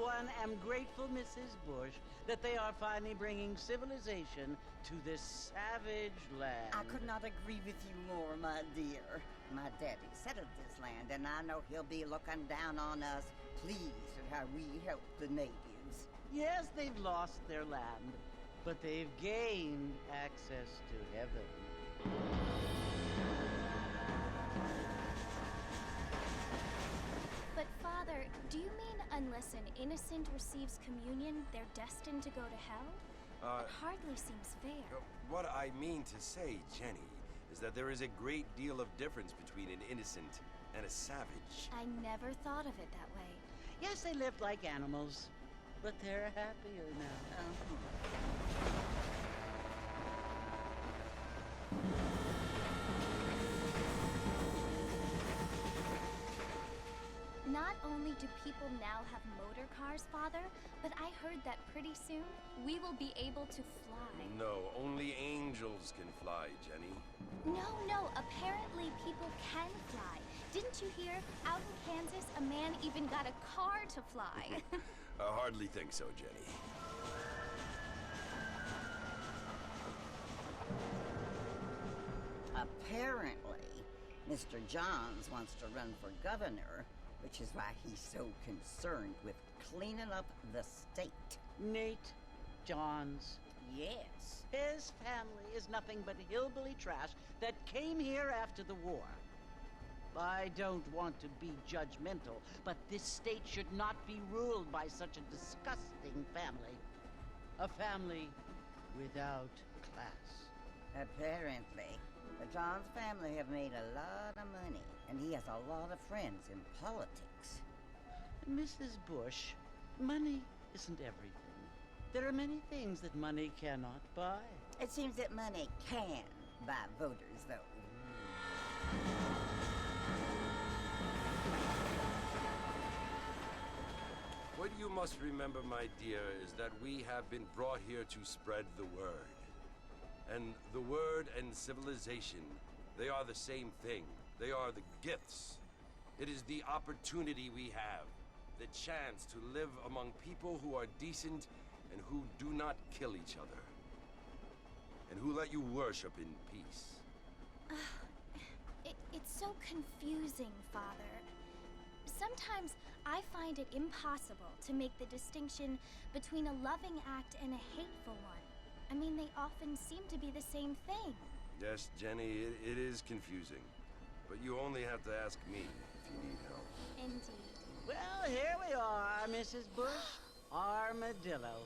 one, am grateful, Mrs. Bush, that they are finally bringing civilization to this savage land. I could not agree with you more, my dear. My daddy settled this land, and I know he'll be looking down on us, pleased at how we help the natives. Yes, they've lost their land, but they've gained access to heaven. But Father, do you mean unless an innocent receives communion, they're destined to go to hell? It hardly seems fair. What I mean to say, Jenny, is that there is a great deal of difference between an innocent and a savage. I never thought of it that way. Yes, they lived like animals, but they're happier now. Not only do people now have motor cars, Father, but I heard that pretty soon we will be able to fly. No, only angels can fly, Jenny. No, apparently people can fly. Didn't you hear? Out in Kansas, a man even got a car to fly. I hardly think so, Jenny. Apparently, Mr. Johns wants to run for governor, which is why he's so concerned with cleaning up the state. Nate Johns. Yes. His family is nothing but hillbilly trash that came here after the war. I don't want to be judgmental, but this state should not be ruled by such a disgusting family. A family without class. Apparently. The Johns family have made a lot of money, and he has a lot of friends in politics. Mrs. Bush, money isn't everything. There are many things that money cannot buy. It seems that money can buy voters, though. What you must remember, my dear, is that we have been brought here to spread the word. And the word and civilization, they are the same thing. They are the gifts. It is the opportunity we have, the chance to live among people who are decent and who do not kill each other, and who let you worship in peace. It's so confusing, Father. Sometimes I find it impossible to make the distinction between a loving act and a hateful one. I mean, they often seem to be the same thing. Yes, Jenny, it is confusing. But you only have to ask me if you need help. Indeed. Well, here we are, Mrs. Bush. Armadillo.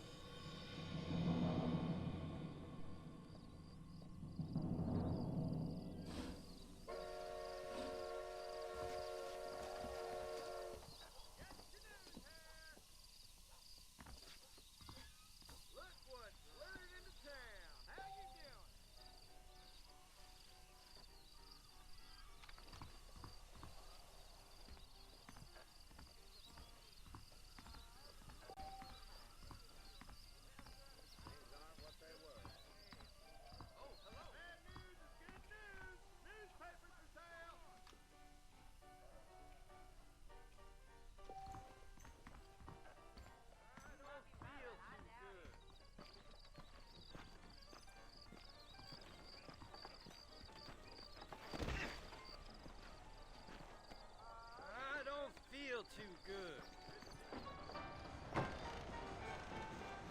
Feel too good.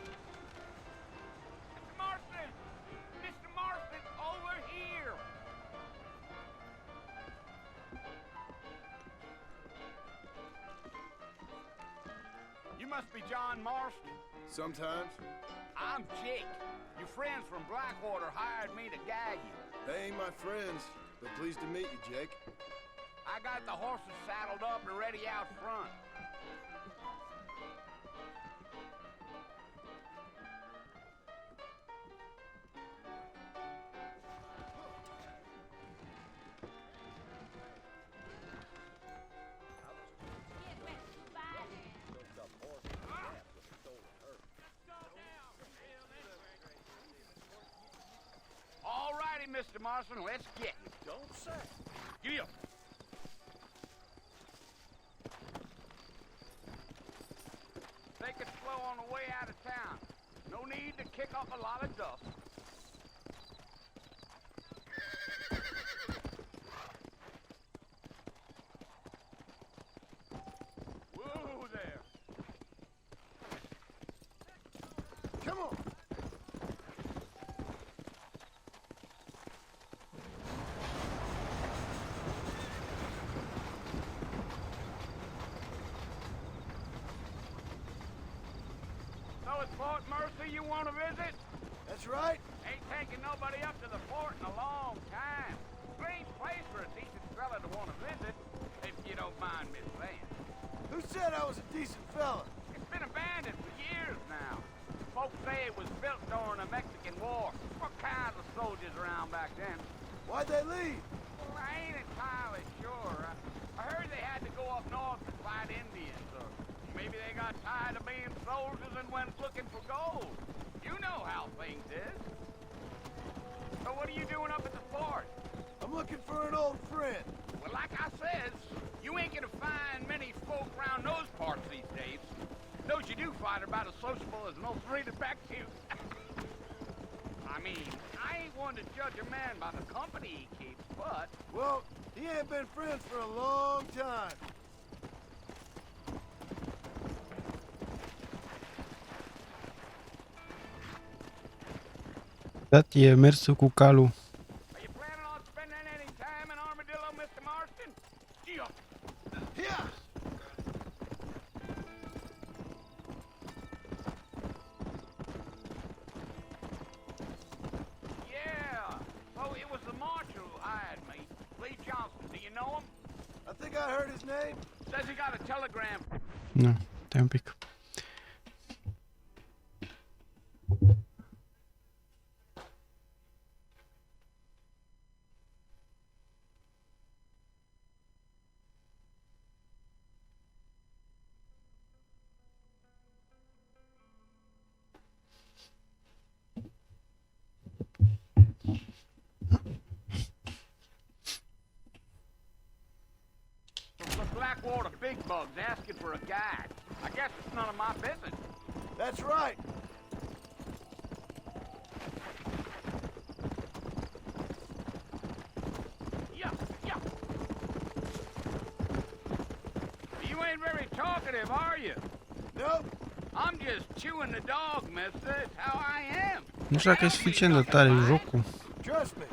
Mr. Marston! Mr. Marston, over here! You must be John Marston. Sometimes. I'm Jake. Your friends from Blackwater hired me to guide you. They ain't my friends, but pleased to meet you, Jake. I got the horses saddled up and ready out front. All righty, Mr. Marston, let's get it. Don't say. Gil. on the way out of town. No need to kick up a lot of dust. Whoa there. Come on. So it's Fort Mercy you want to visit? That's right. Ain't taking nobody up to the fort in a long time. Great place for a decent fella to want to visit, if you don't mind me saying. Who said I was a decent fella? It's been abandoned for years now. Folks say it was built during the Mexican War. What kinds of soldiers around back then? Why'd they leave? Well, I ain't entirely sure. I heard they had to go up north to fight Indians, or maybe they got tired of being soldiers and went looking for gold. You know how things is. So what are you doing up at the fort? I'm looking for an old friend. Well, like I says, you ain't gonna find many folk around those parts these days. Those you do find are about as sociable as an old three to back to. I mean, I ain't one to judge a man by the company he keeps, but... Well, he ain't been friends for a long time. Dat e mersul cu calul. Are you planning on spending any time in Armadillo, Mr. Marston? Gee up. Yeah. Yeah. So it was the marshal who hired me. Lee Johnson. Do you know him? I think I heard his name. Says he got a telegram. Nu, stai un pic. The Blackwater big bugs asking for a guide. I guess it's none of my business. That's right. Yeah, yeah. You ain't very talkative, are you? Nope. I'm just chewing the dog, mister. It's how I am. Nu știu dacă e suficient de tare jocul. Trust me.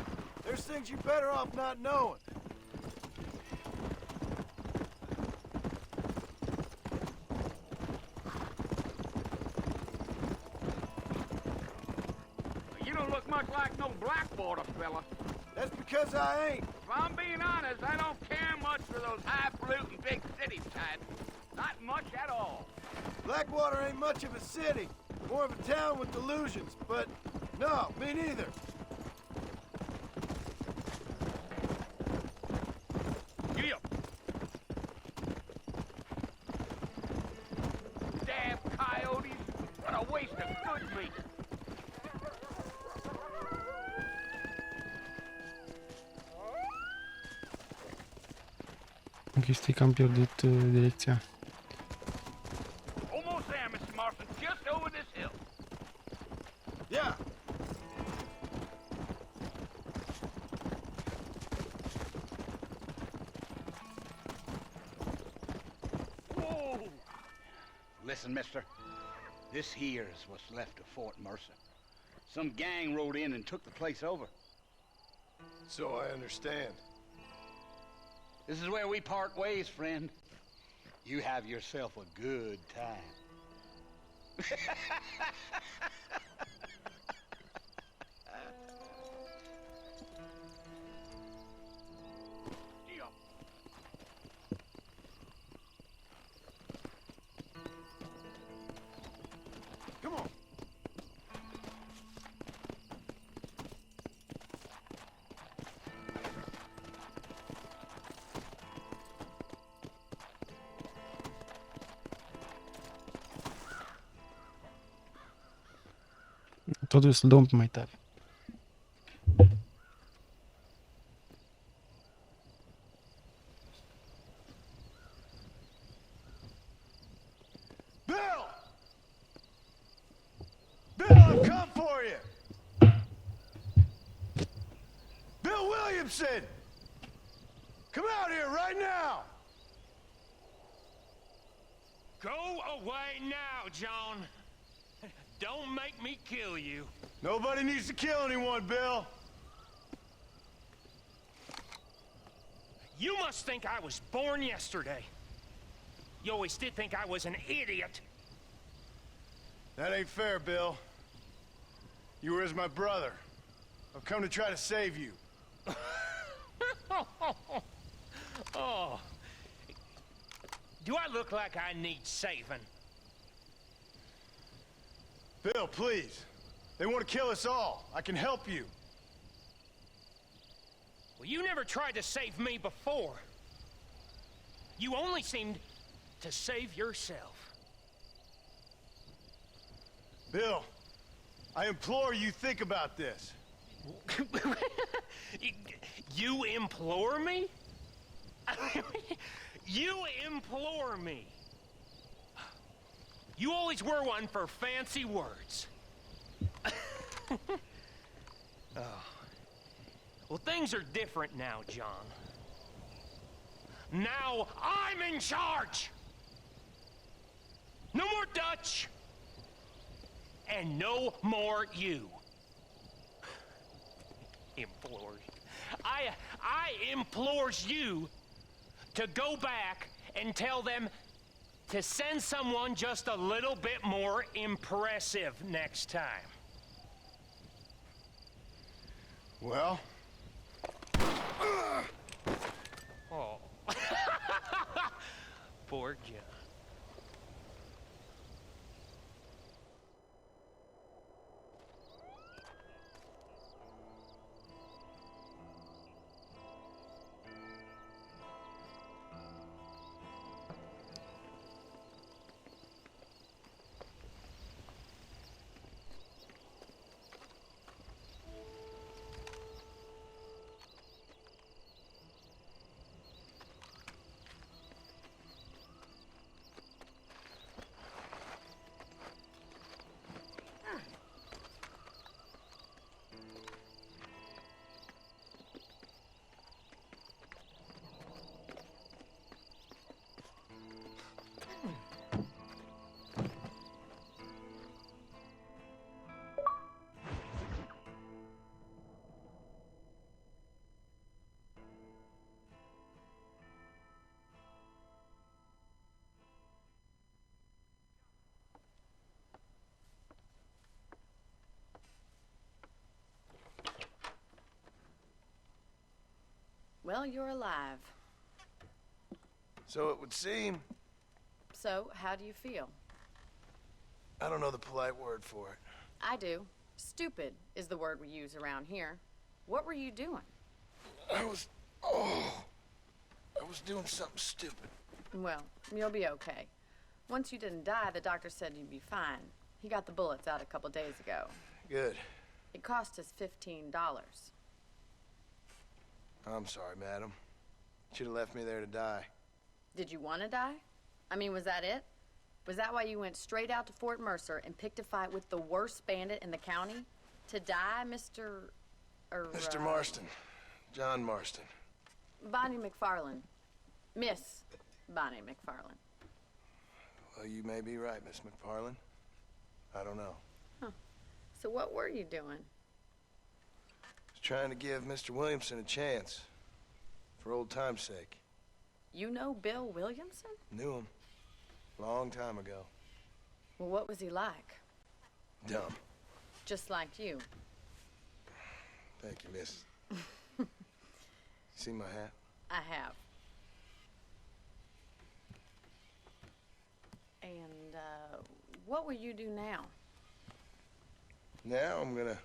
There's things you're better off not knowing. You don't look much like no Blackwater fella. That's because I ain't. If I'm being honest, I don't care much for those highfalutin big city types. Not much at all. Blackwater ain't much of a city. More of a town with delusions, but no, me neither. Giddy up. Damn coyotes. What a waste of good meat. Ok, stai că am pierdut direcția. Almost there, Mr. Marston. Just over this hill. Yeah. Whoa! Listen, mister. This here's what's left of Fort Mercer. Some gang rode in and took the place over. So I understand. This is where we part ways, friend. You have yourself a good time. Giddy up. Come on. Totuși să-l dau un pic mai tare. Bill! Williamson! Come out here right now! Go away now, John. Don't make me kill you. Nobody needs to kill anyone, Bill. You must think I was born yesterday. You always did think I was an idiot. That ain't fair, Bill. You were as my brother. I've come to try to save you. Oh. Do I look like I need saving? Bill, please. They want to kill us all. I can help you. Well, you never tried to save me before. You only seemed to save yourself. Bill, I implore you think about this. You implore me? You implore me. You always were one for fancy words. Oh. Well, things are different now, John. Now I'm in charge. No more Dutch. And no more you. Implores. I implores you to go back and tell them to send someone just a little bit more impressive next time. Well? Oh. Poor John. Well, you're alive. So it would seem. So, how do you feel? I don't know the polite word for it. I do. Stupid is the word we use around here. What were you doing? I was doing something stupid. Well, you'll be okay. Once you didn't die, the doctor said you'd be fine. He got the bullets out a couple days ago. Good. It cost us $15. I'm sorry, madam. Should have left me there to die. Did you want to die? I mean, was that it? Was that why you went straight out to Fort Mercer and picked a fight with the worst bandit in the county? To die, Mr. Mr. Marston. John Marston. Bonnie McFarland. Miss Bonnie McFarland. Well, you may be right, Miss McFarland. I don't know. Huh. So what were you doing? I was trying to give Mr. Williamson a chance. For old time's sake. You know Bill Williamson? Knew him. Long time ago. Well, what was he like? Dumb. Just like you. Thank you, miss. See my hat? I have. And, what will you do now? Now I'm gonna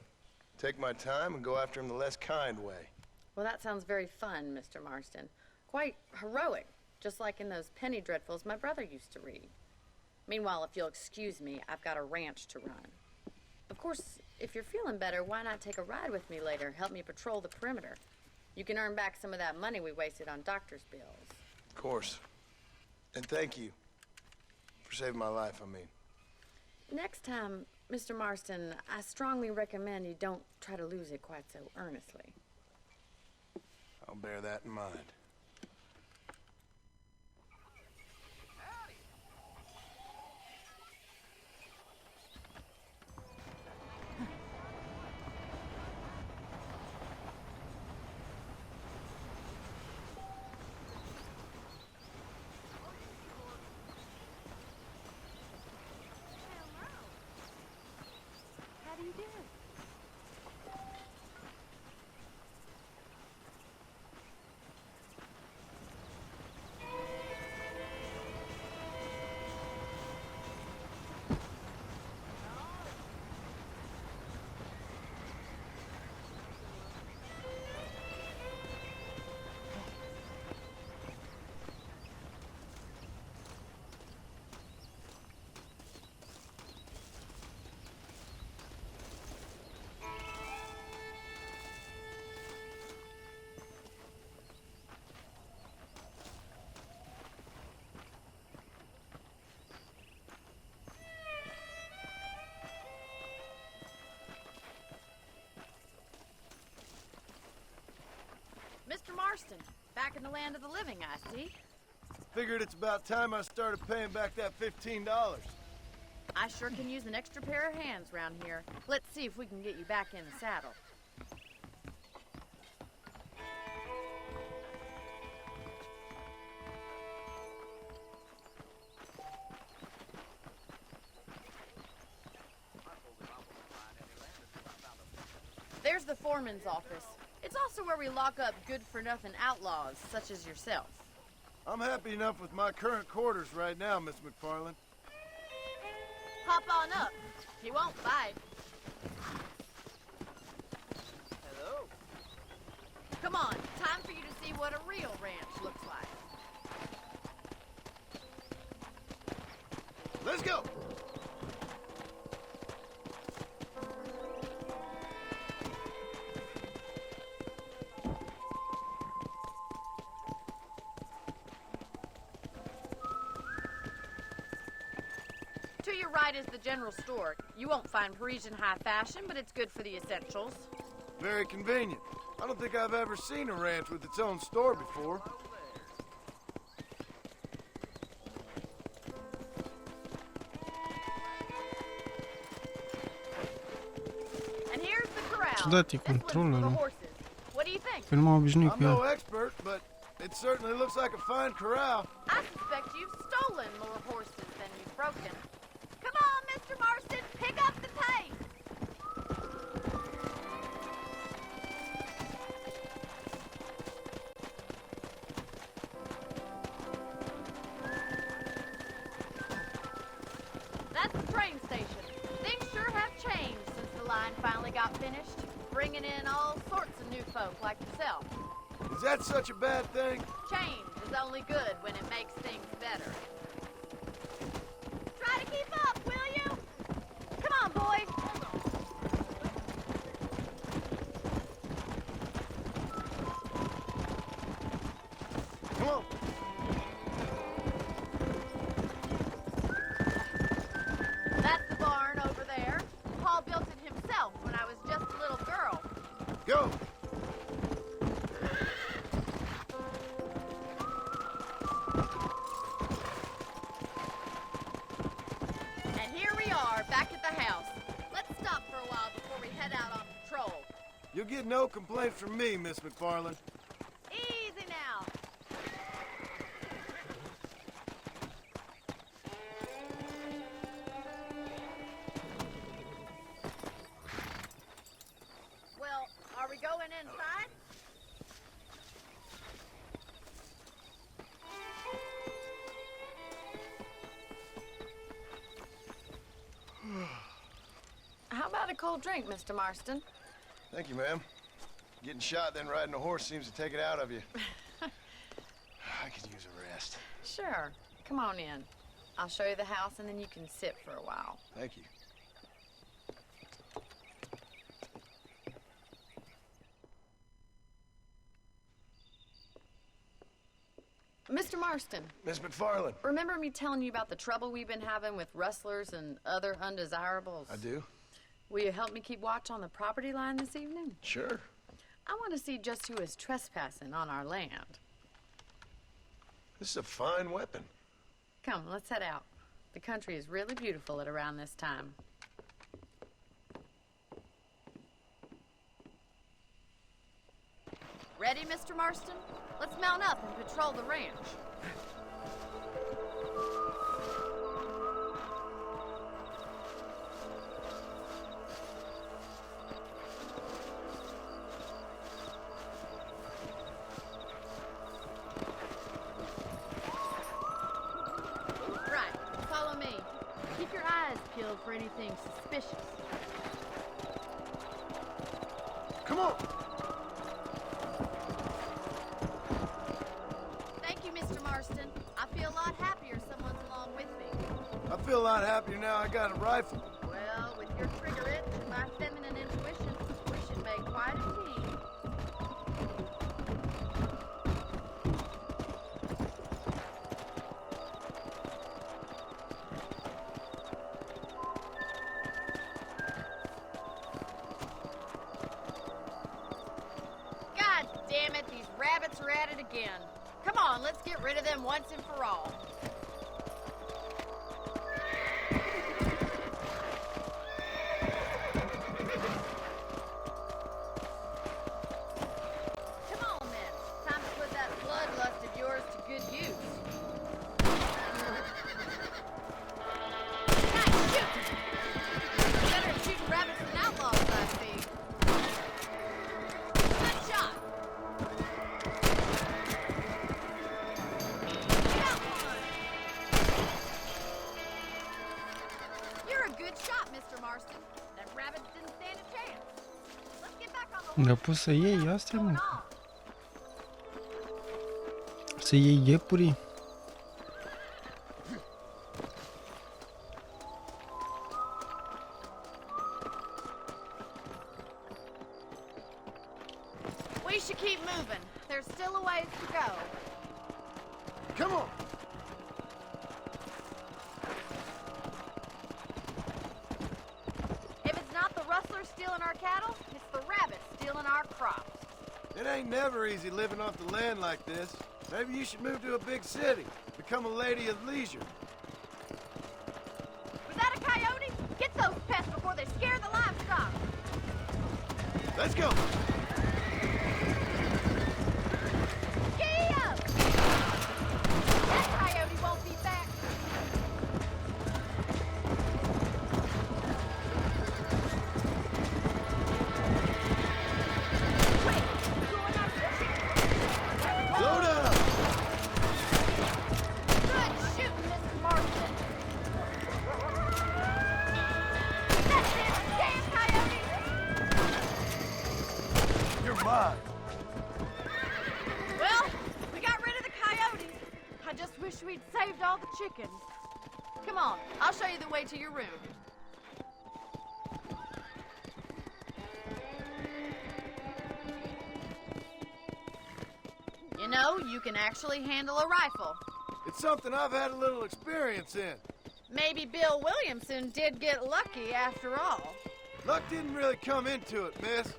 take my time and go after him the less kind way. Well, that sounds very fun, Mr. Marston. Quite heroic, just like in those penny dreadfuls my brother used to read. Meanwhile, if you'll excuse me, I've got a ranch to run. Of course, if you're feeling better, why not take a ride with me later? Help me patrol the perimeter. You can earn back some of that money we wasted on doctor's bills. Of course. And thank you for saving my life, I mean. Next time, Mr. Marston, I strongly recommend you don't try to lose it quite so earnestly. I'll bear that in mind. How do you do? Mr. Marston, back in the land of the living, I see. Figured it's about time I started paying back that $15. I sure can use an extra pair of hands around here. Let's see if we can get you back in the saddle. There's the foreman's office. It's also where we lock up good-for-nothing outlaws, such as yourself. I'm happy enough with my current quarters right now, Miss McFarland. Hop on up. He won't bite. Hello. Come on, time for you to see what a real ranch looks like. Let's go! To your right is the general store. You won't find Parisian high fashion, but it's good for the essentials. Very convenient. I don't think I've ever seen a ranch with its own store before. And here's the corral. Ciudat e This one's for the controllerul. horses. What do you think? Că nu m-am obișnuit I'm cu no el. expert, but it certainly looks like a fine corral. I suspect you've stolen more horses than you've broken. Come on, Mr. Marston, pick up the pace. That's the train station. Things sure have changed since the line finally got finished, bringing in all sorts of new folk like yourself. Is that such a bad thing? Change is only good when it makes things better. Try to keep up, will you? Come on, boys. Come on. That's the barn over there. Paul built it himself when I was just a little girl. Go! And here we are, back at the house. Let's stop for a while before we head out on patrol. You'll get no complaints from me, Miss McFarland. Easy now. Well, are we going inside? How about a cold drink, Mr. Marston? Thank you, ma'am. Getting shot, then riding a horse seems to take it out of you. I could use a rest. Sure. Come on in. I'll show you the house, and then you can sit for a while. Thank you. Mr. Marston, Miss McFarland. remember me telling you about the trouble we've been having with rustlers and other undesirables? I do. Will you help me keep watch on the property line this evening? Sure. I want to see just who is trespassing on our land. This is a fine weapon. Come, let's head out. The country is really beautiful at around this time. Ready, Mr. Marston? Let's mount up and patrol the ranch. Right, follow me. Keep your eyes peeled for anything suspicious. Come on! Mr. Marston, I feel a lot happier someone's along with me. I feel a lot happier now I got a rifle. Well, with your trigger itch and my feminine intuition, we should make quite a team. God damn it, these rabbits are at it again. Come on, let's get rid of them once and for all. Come on, then. Time to put that bloodlust of yours to good use. God, shoot! Better at shooting rabbits than outlaws, I see. Good shot! Mr. Marston. That rabbit didn't stand a chance. Let's get back on the Da poți să iei astea, mă? Să iei iepurii? We should keep moving. There's still a ways to go. Come on! Stealing our cattle, it's the rabbits stealing our crops. It ain't never easy living off the land like this. Maybe you should move to a big city. Become a lady of leisure. Was that a coyote? Get those pests before they scare the livestock. Let's go! Gee up! That coyote won't be back. Well, we got rid of the coyotes. I just wish we'd saved all the chickens. Come on, I'll show you the way to your room. You know, you can actually handle a rifle. It's something I've had a little experience in. Maybe Bill Williamson did get lucky after all. Luck didn't really come into it, miss.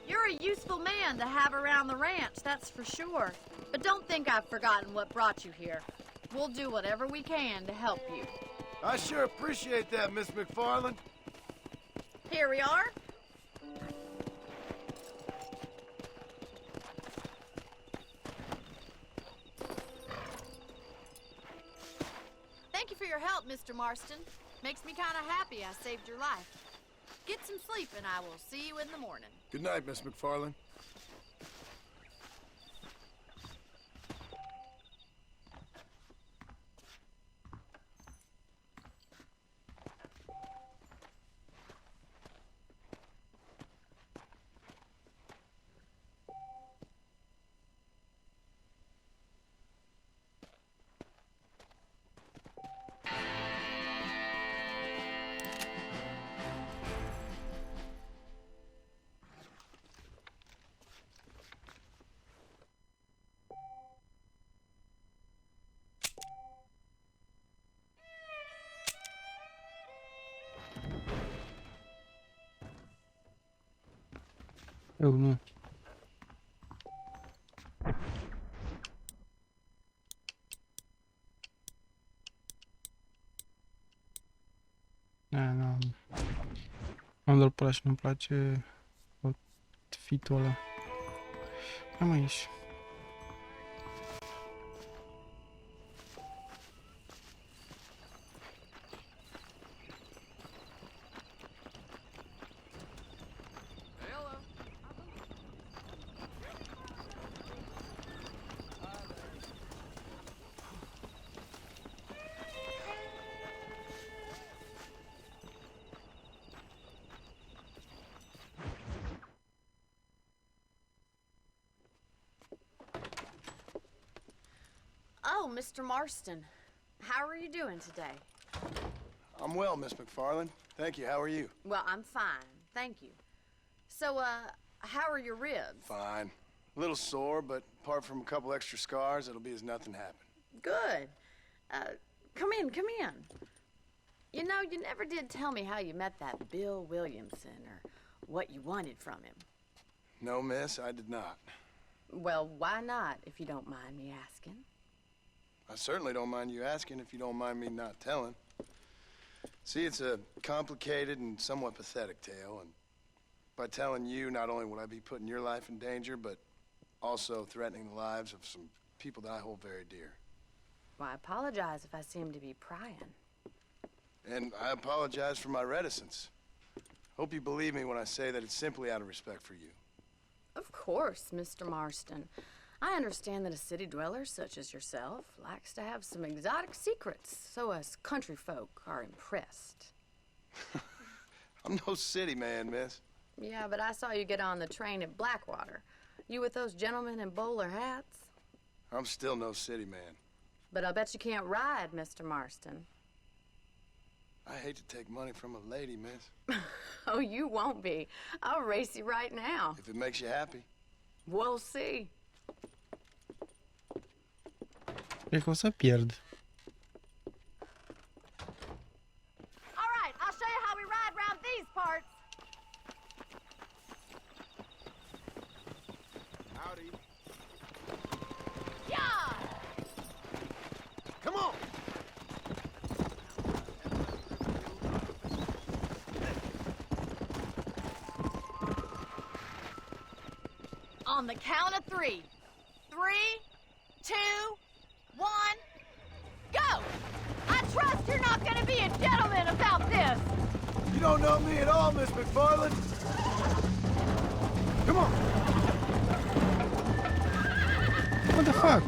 You're a useful man to have around the ranch, that's for sure. But don't think I've forgotten what brought you here. We'll do whatever we can to help you. I sure appreciate that, Miss McFarland. Here we are. Thank you for your help, Mr. Marston. Makes me kind of happy I saved your life. Get some sleep and I will see you in the morning. Good night, Miss McFarland. Eu nu. Nu. Am doar pe ăla și nu-mi place outfit-ul ăla. Hai mă, ieși. Oh, Mr. Marston. How are you doing today? I'm well, Miss McFarland. Thank you. How are you? Well, I'm fine. Thank you. So, how are your ribs? Fine. A little sore, but apart from a couple extra scars, it'll be as nothing happened. Good. Come in, come in. You know, you never did tell me how you met that Bill Williamson or what you wanted from him. No, miss, I did not. Well, why not, if you don't mind me asking? I certainly don't mind you asking if you don't mind me not telling. See, it's a complicated and somewhat pathetic tale, and by telling you, not only would I be putting your life in danger, but also threatening the lives of some people that I hold very dear. Well, I apologize if I seem to be prying. And I apologize for my reticence. Hope you believe me when I say that it's simply out of respect for you. Of course, Mr. Marston. I understand that a city dweller such as yourself likes to have some exotic secrets, so us country folk are impressed. I'm no city man, miss. Yeah, but I saw you get on the train at Blackwater. You with those gentlemen in bowler hats? I'm still no city man. But I bet you can't ride, Mr. Marston. I hate to take money from a lady, miss. Oh, you won't be. I'll race you right now. If it makes you happy. We'll see. Cred că o să pierd. All right, I'll show you how we ride around these parts. Howdy. Yeah! Come on! On the count of 3. 3, 2, 1, go! I trust you're not gonna be a gentleman about this! You don't know me at all, Miss McFarland. Come on! What the fuck?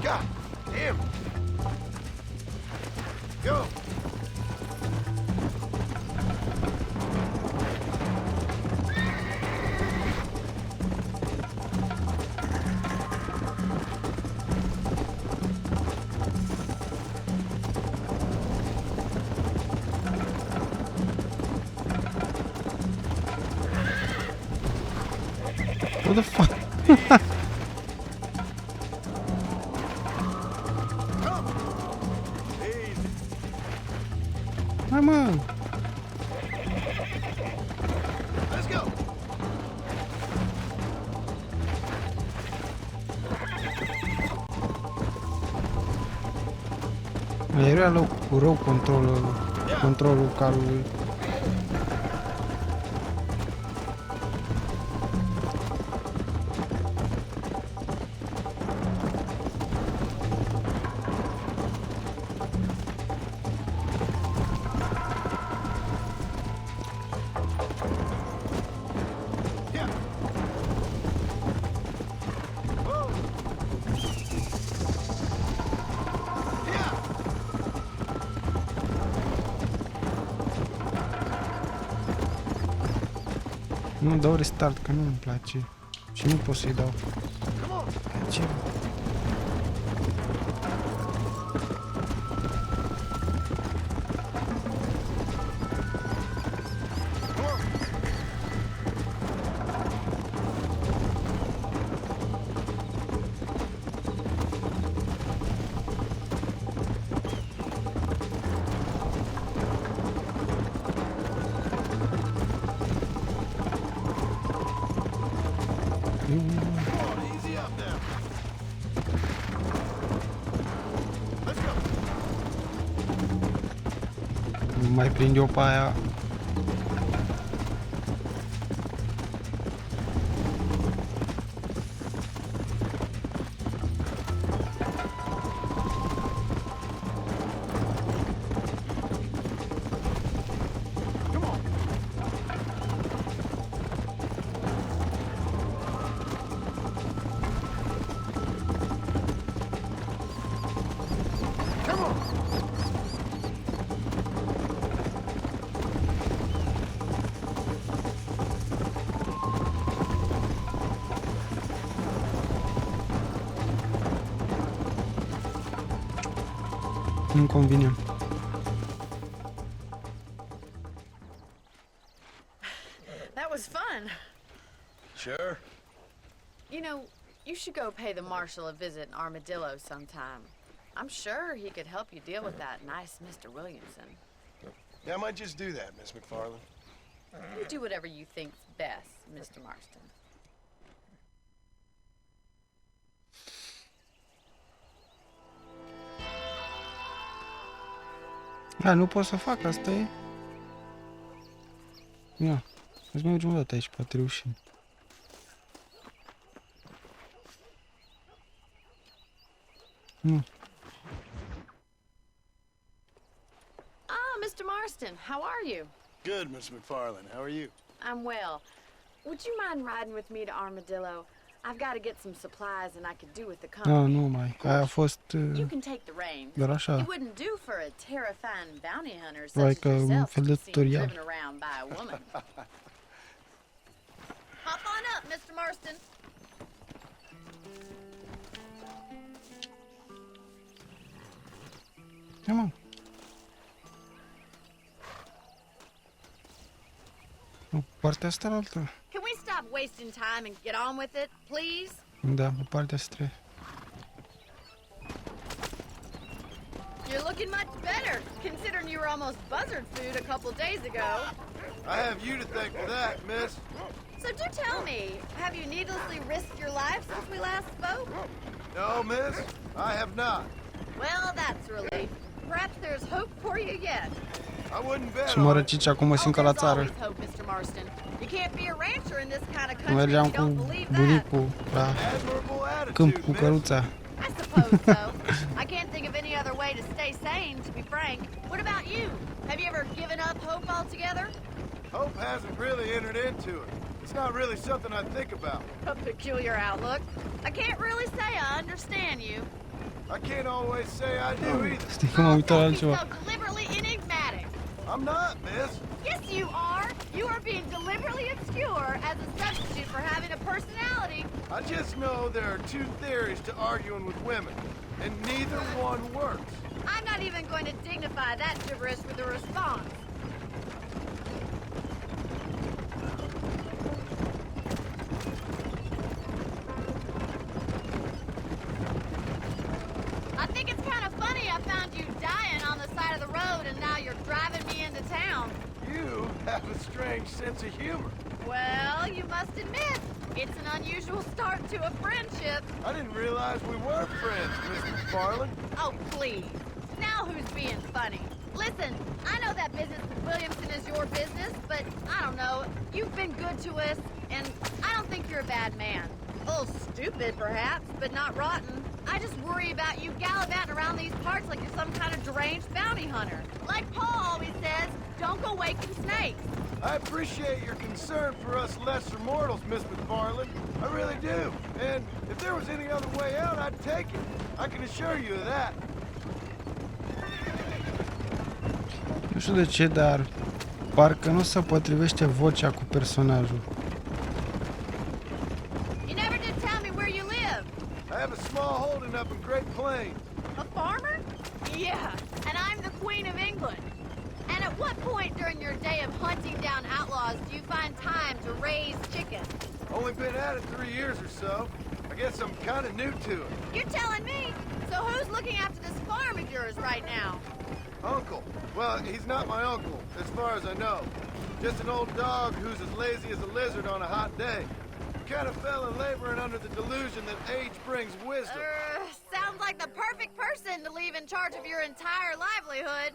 God damn! Go! What the fuck? Hai mă! Let's go! Era rău controlul calului. Nu dau restart, că nu-mi place. Și nu pot să-i dau. Ce? mai prind eu pe aia. Nu-mi convine. That was fun. Sure. You know, you should go pay the marshal a visit in Armadillo sometime. I'm sure he could help you deal with that nice Mr. Williamson. Yeah, I might just do that, Miss McFarland. You do whatever you think's best, Mr. Marston. Da, nu pot să fac, asta e. Ia, îți mergem o dată aici, poate reușim. Nu. Ah, Mr. Marston, how are you? Good, Miss McFarland. How are you? I'm well. Would you mind riding with me to Armadillo? I've got to get some supplies and I could do with the company. Ah, nu mai. Aia a fost... You can take the reins. Doar așa. It wouldn't do for a terrifying bounty hunter Like such as un yourself fel to de be seen tutorial. driven around by a woman. Hop on up, Mr. Marston. Ia, mă. Nu, partea asta la altă. Can we stop wasting time and get on with it, please? Da, pe partea asta trebuie. You're looking much better, considering you were almost buzzard food a couple days ago. I have you to thank for that, miss. So do tell me, have you needlessly risked your life since we last spoke? No, miss, I have not. Well, that's a relief. Perhaps there's hope for you yet. I wouldn't bet Și mă on it. răcici acum mă simt ca la there's țară. always hope, Mr. Marston. You can't be a rancher in this kind of country if Mergeam you cu don't believe that. bunicul la Admirable câmp attitude, cu miss. căruța. I suppose so. I can't think of any other way to stay sane, to be frank. What about you? Have you ever given up hope altogether? Hope hasn't really entered into it. It's not really something I think about. A peculiar outlook. I can't really say I understand you. I can't always say I do either. Știi că m-am uitat la Don't be altceva. so deliberately enigmatic. I'm not, miss. Yes, you are. You are being deliberately obscure as a substitute for having a personality. I just know there are two theories to arguing with women, and neither one works. I'm not even going to dignify that gibberish with a response. I think it's kind of funny I found you dying on the side of the road and now you're driving me into town. You have a strange sense of humor. Well, you must admit, it's an unusual start to a friendship. I didn't realize we were friends, Miss McFarland. Oh, please. Now who's being funny? Listen, I know that business with Williamson is your business, but I don't know. You've been good to us, and I don't think you're a bad man. A little stupid, perhaps, but not rotten. I just worry about you gallivanting around these parts like you're some kind of deranged bounty hunter. Like Paul always says, don't go waking snakes. I appreciate your concern for us lesser mortals, Miss McFarland. I really do. And if there was any other way out, I'd take it. I can assure you of that. Nu știu de ce, dar parcă nu se potrivește vocea cu personajul. You never did tell me where you live. I have a small holding up in Great Plains. A farmer? Yeah, and I'm the Queen of England. And at what point during your day of hunting down outlaws do you find time to raise chickens? Only been at it 3 years or so. I guess I'm kind of new to it. You're telling me? So who's looking after this farm of yours right now? Uncle. Well, he's not my uncle, as far as I know. Just an old dog who's as lazy as a lizard on a hot day. Kind of fell in laboring under the delusion that age brings wisdom. Sounds like the perfect person to leave in charge of your entire livelihood.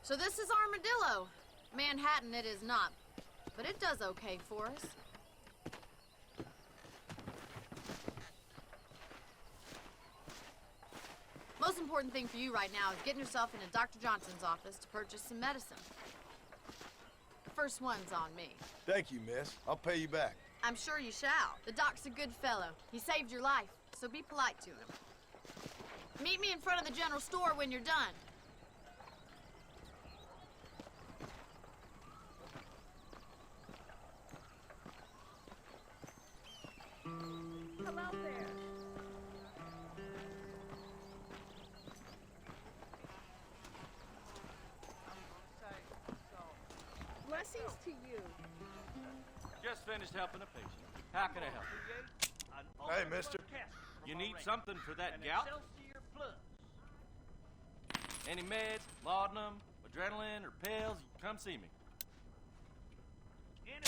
So this is Armadillo. Manhattan it is not, but it does okay for us. Most important thing for you right now is getting yourself into Dr. Johnson's office to purchase some medicine. The first one's on me. Thank you, miss. I'll pay you back. I'm sure you shall. The doc's a good fellow. He saved your life, so be polite to him. Meet me in front of the general store when you're done. Hello there. Blessings to you. Just finished helping a patient. How can I help you? Hey, mister. You need something for that gout? Any meds, laudanum, adrenaline, or pills, come see me.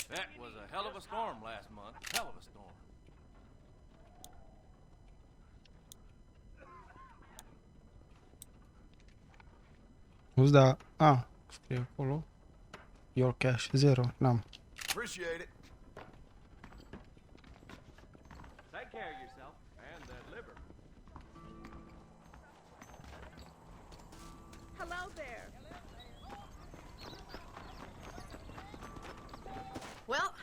That was a hell of a storm last month. Hell of a storm. Who's that? Ah, scrie acolo. Your cash 0. N-am. Appreciate it. Take care of yourself and that liver. Hello there. Well,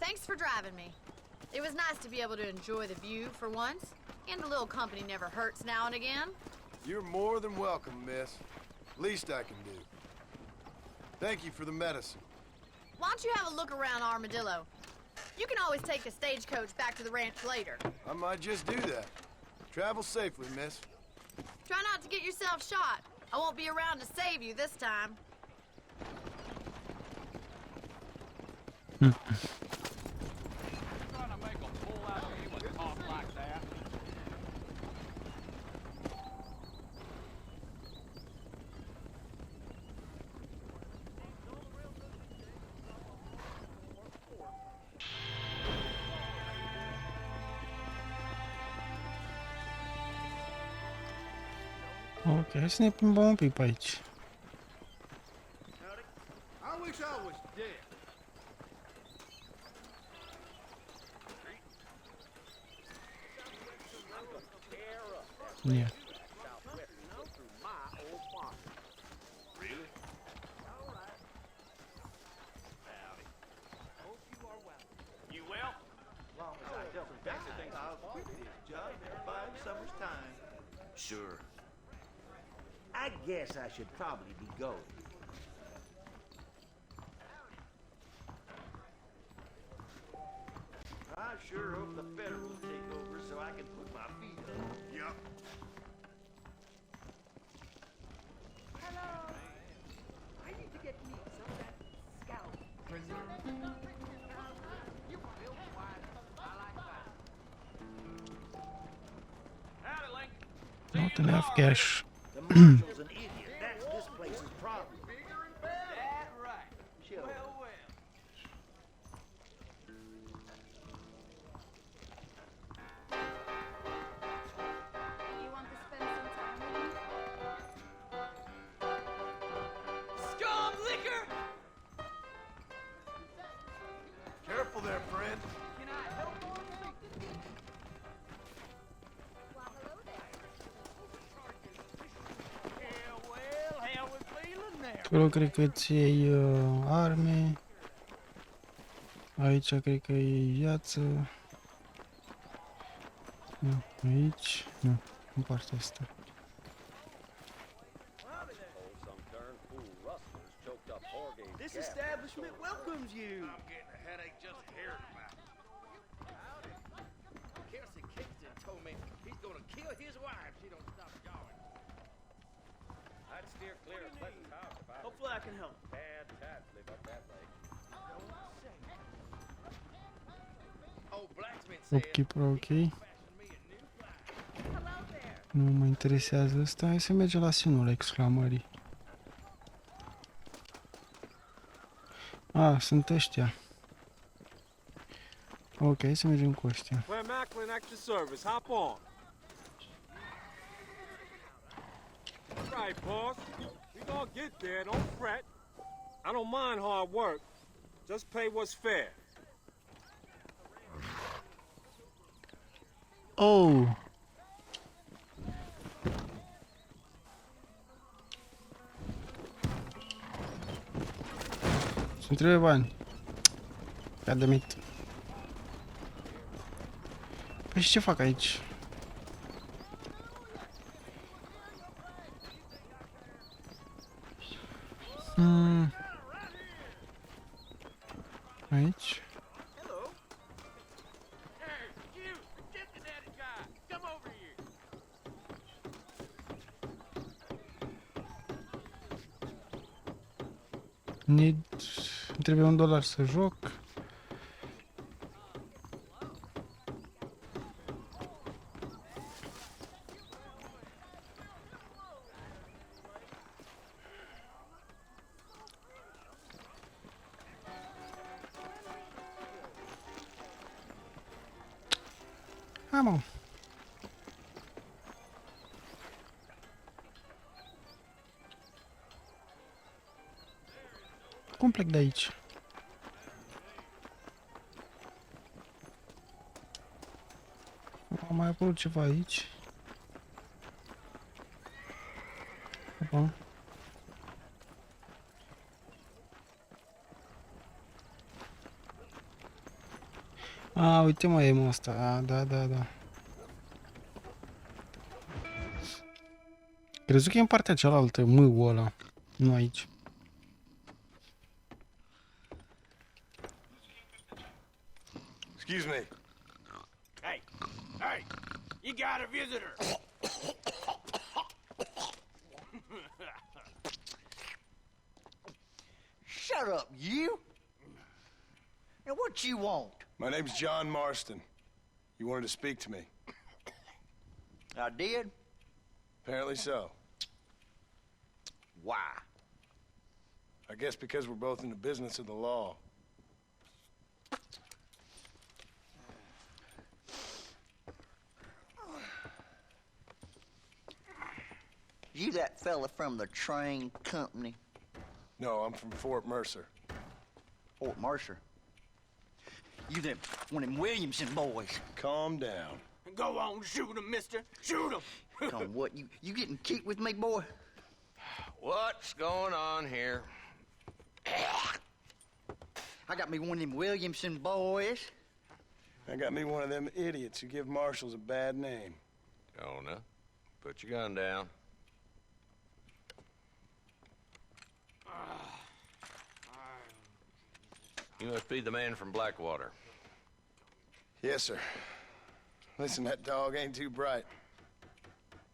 thanks for driving me. It was nice to be able to enjoy the view for once, and a little company never hurts now and again. You're more than welcome, miss. Least I can do. Thank you for the medicine. Why don't you have a look around Armadillo? You can always take a stagecoach back to the ranch later. I might just do that. Travel safely, miss. Try not to get yourself shot. I won't be around to save you this time. Trying to make a fool out of me with talk like that. Ok, hai să ne plimbăm un pic pe aici. I wish I was dead. Yeah. You will? Long as I don't die, I'll quit this job by summer's time. Sure. I guess I should probably be going. I sure hope the federals take over so I can put my feet up. Yup. Hello. I need to get me some of that scout prisoner. You real quiet. I like that. Howdy, Link. Not enough cash. The marshal's an idiot. That's this place's problem. Bigger and better. That's right. Sure. Well. You want to spend some time with me? Scum liquor! Careful there, friend. Can I help you? Well, hello there. How we feeling there? Acolo cred că ți iei arme. Aici cred că e viață. Nu, aici. Nu, în partea asta. This establishment welcomes you. I'm getting a headache just hearing about it. Kelsey Kingston told me he's gonna kill his wife if she don't stop yawing. I'd steer clear of Pleasant's house if I was. Hopefully I can help. Bad times live up that way. Oh, blacksmith said Ok, ok. fashion me a new fly. Hello there. Nu mă interesează asta. Hai să mergem la semnul exclamării. Ah, sunt ăștia. Ok, să mergem cu ăștia. Claire Macklin, extra service. Hop on. Right, boss. We gonna get there, don't fret. I don't mind hard work. Just pay what's fair. Oh! Îmi trebuie bani. Goddammit. Păi și ce fac aici? Aici. Îmi trebuie $1 să joc. Hai, mă. Cum plec de aici? A mai apărut ceva aici. Opa. A, uite mă, e ăsta. A, da. Crezut că e în partea cealaltă, mâul ăla. Nu aici. Excuse me. Hey, you got a visitor. Shut up, you. And what you want? My name's John Marston. You wanted to speak to me. I did? Apparently so. Why? I guess because we're both in the business of the law. You that fella from the train company? No, I'm from Fort Mercer. Fort Mercer? You them one of them Williamson boys? Calm down. Go on, shoot him, mister. Shoot him. Come on, what? You getting kicked with me, boy? What's going on here? I got me one of them Williamson boys. I got me one of them idiots who give marshals a bad name. Jonah, put your gun down. You must be the man from Blackwater. Yes, sir. Listen, that dog ain't too bright,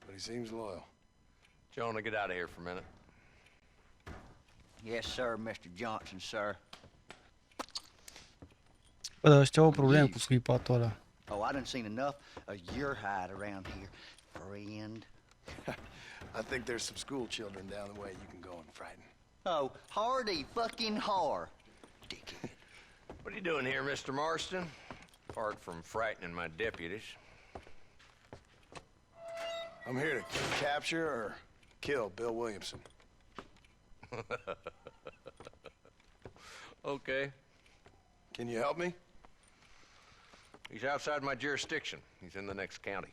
but he seems loyal. Jonah, get out of here for a minute. Yes, sir, Mr. Johnson, sir. Bă, dar ăștia au probleme cu scuipatul ăla. Oh, I done seen enough of your hide around here, friend. I think there's some school children down the way you can go and frighten. Oh, hardy fucking har. Dickhead. What are you doing here, Mr. Marston? Apart from frightening my deputies. I'm here to capture or kill Bill Williamson. Okay. Can you help me? He's outside my jurisdiction. He's in the next county.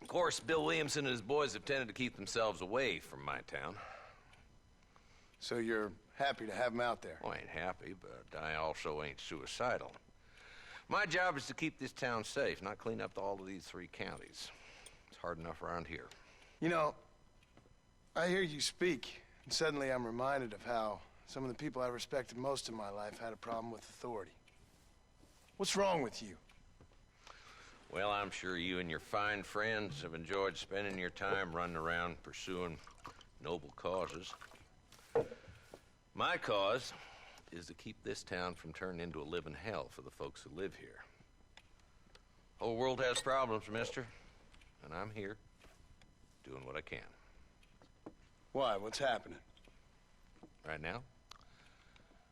Of course, Bill Williamson and his boys have tended to keep themselves away from my town. So you're happy to have him out there? Well, I ain't happy, but I also ain't suicidal. My job is to keep this town safe, not clean up all of these 3 counties. It's hard enough around here. You know, I hear you speak, and suddenly I'm reminded of how some of the people I respected most in my life had a problem with authority. What's wrong with you? Well, I'm sure you and your fine friends have enjoyed spending your time running around pursuing noble causes. My cause is to keep this town from turning into a living hell for the folks who live here. Whole world has problems, mister, and I'm here doing what I can. Why? What's happening? Right now,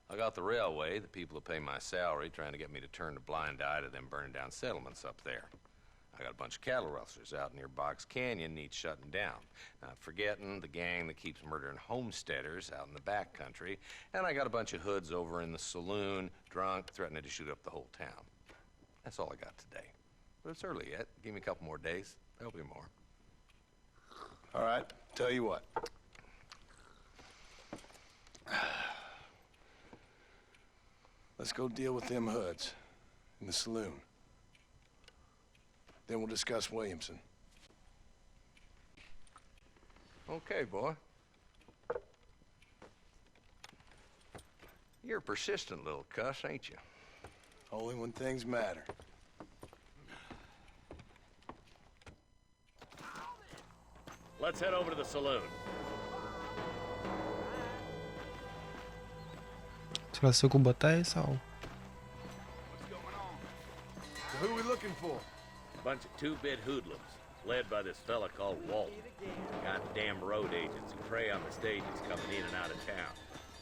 I got the railway, the people who pay my salary, trying to get me to turn a blind eye to them burning down settlements up there. I got a bunch of cattle rustlers out near Box Canyon needs shutting down. Not forgetting the gang that keeps murdering homesteaders out in the back country. And I got a bunch of hoods over in the saloon, drunk, threatening to shoot up the whole town. That's all I got today. But it's early yet. Give me a couple more days. There'll be more. All right, tell you what. Let's go deal with them hoods in the saloon. Then we'll discuss Williamson. Okay, boy. You're a persistent little cuss, ain't you? Only when things matter. Let's head over to the saloon. Se lasă cu bătaie sau? So who are we looking for? Bunch of two-bit hoodlums, led by this fella called Walt. Goddamn road agents who prey on the stages coming in and out of town.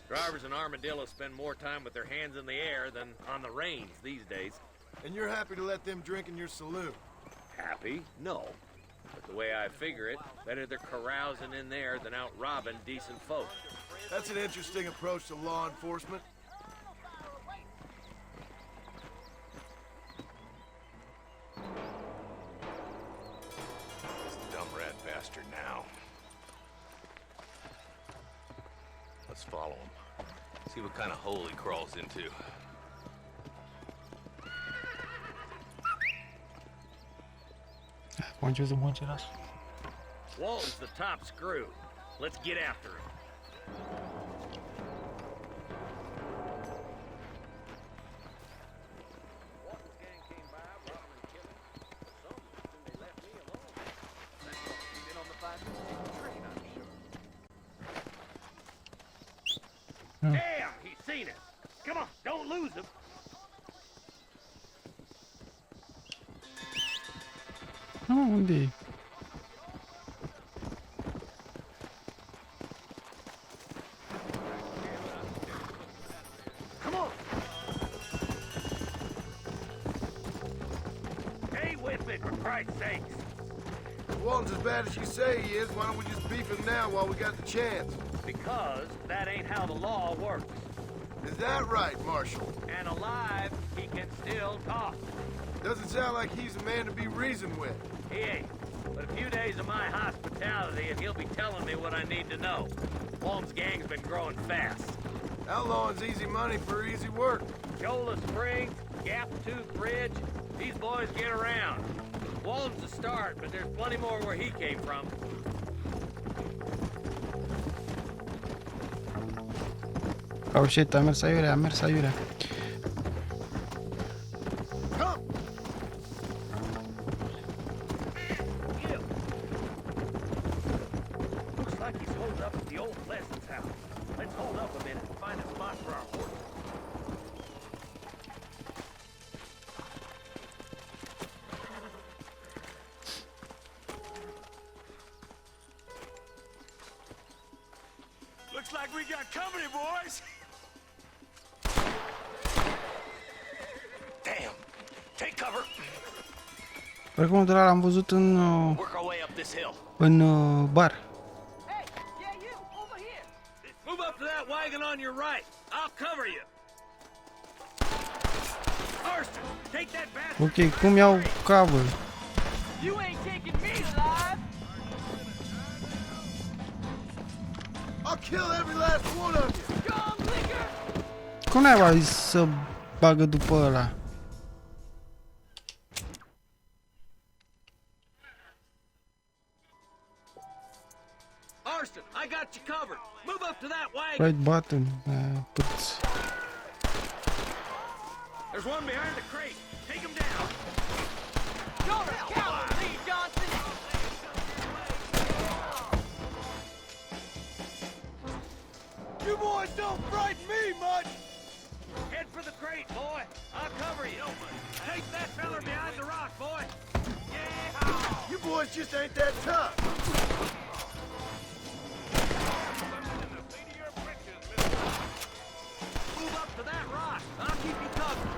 Drivers in Armadillo spend more time with their hands in the air than on the reins these days. And you're happy to let them drink in your saloon? Happy? No. But the way I figure it, better they're carousing in there than out robbing decent folk. That's an interesting approach to law enforcement. This dumb rat bastard now. Let's follow him. See what kind of hole he crawls into. Points a bunch of us. Walton's the top screw. Let's get after him. Walton's gang came by, robbing and killing. Some assume they left me alone. That's what we've been on the 560 train, I'm sure. Damn, he's seen us. Come on, don't lose him. Ah, unde e? Come on. Stay with me, for Christ's sakes. If Walton's as bad as you say he is, why don't we just beef him now while we got the chance? Because that ain't how the law works. Is that right, Marshal? And alive, he can still talk. Doesn't sound like he's a man to be reasoned with. He ain't. But a few days of my hospitality and he'll be telling me what I need to know. Walton's gang's been growing fast. Outlawing's easy money for easy work. Shola Springs, Gap Tooth Bridge, these boys get around. Walton's the start, but there's plenty more where he came from. Oh shit, a mers aiurea, a mers aiurea. Looks like he's holed up at the old Pleasant's house. Let's hold up a minute and find a spot for our horses. Looks like we got company, boys. Damn! Take cover! Oricum, de la l-am văzut în Work our way up this hill. bar. Hey, yeah, you, over here. Move up to that wagon on your right. I'll cover you. Arson, take that bastard. Ok, cum iau cover? You ain't taking me alive. I'll kill every last one of you. Strong liquor. Cum n-ai zis să bagă după ăla? Arson, I got you covered. Move up to that wagon. Right button. There's one behind the crate. Take him down. You're a coward, Lee Johnson. You boys don't frighten me much. Head for the crate, boy. I'll cover you. Take that feller behind the rock, boy. Yeah. You boys just ain't that tough. Move up to that rock. I'll keep you covered.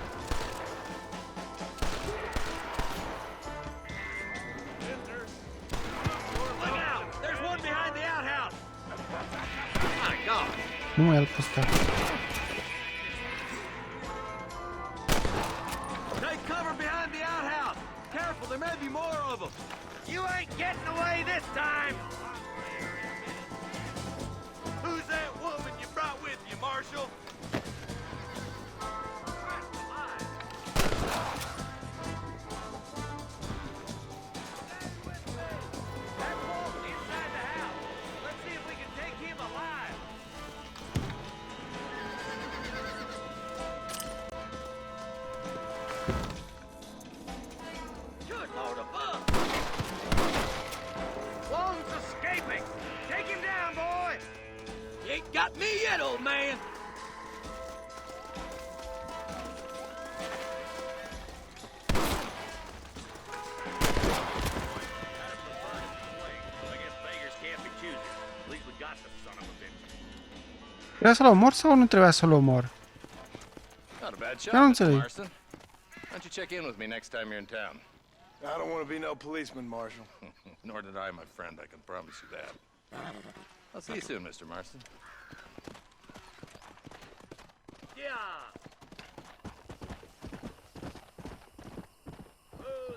Nu mai ia-l pe ăsta. Take cover behind the outhouse. Careful, there may be more of them. You ain't getting away this time! Who's that woman you brought with you, Marshal? Got me yet, old man! Trebuia să-l omor sau nu trebuia să-l omor? Not a bad shot, I don't Mr. say. Marston. Why don't you check in with me next time you're in town? I don't want to be no policeman, Marshal. Nor did I, my friend. I can promise you that. I'll see you soon, Mr. Marston. Yeah! Oh,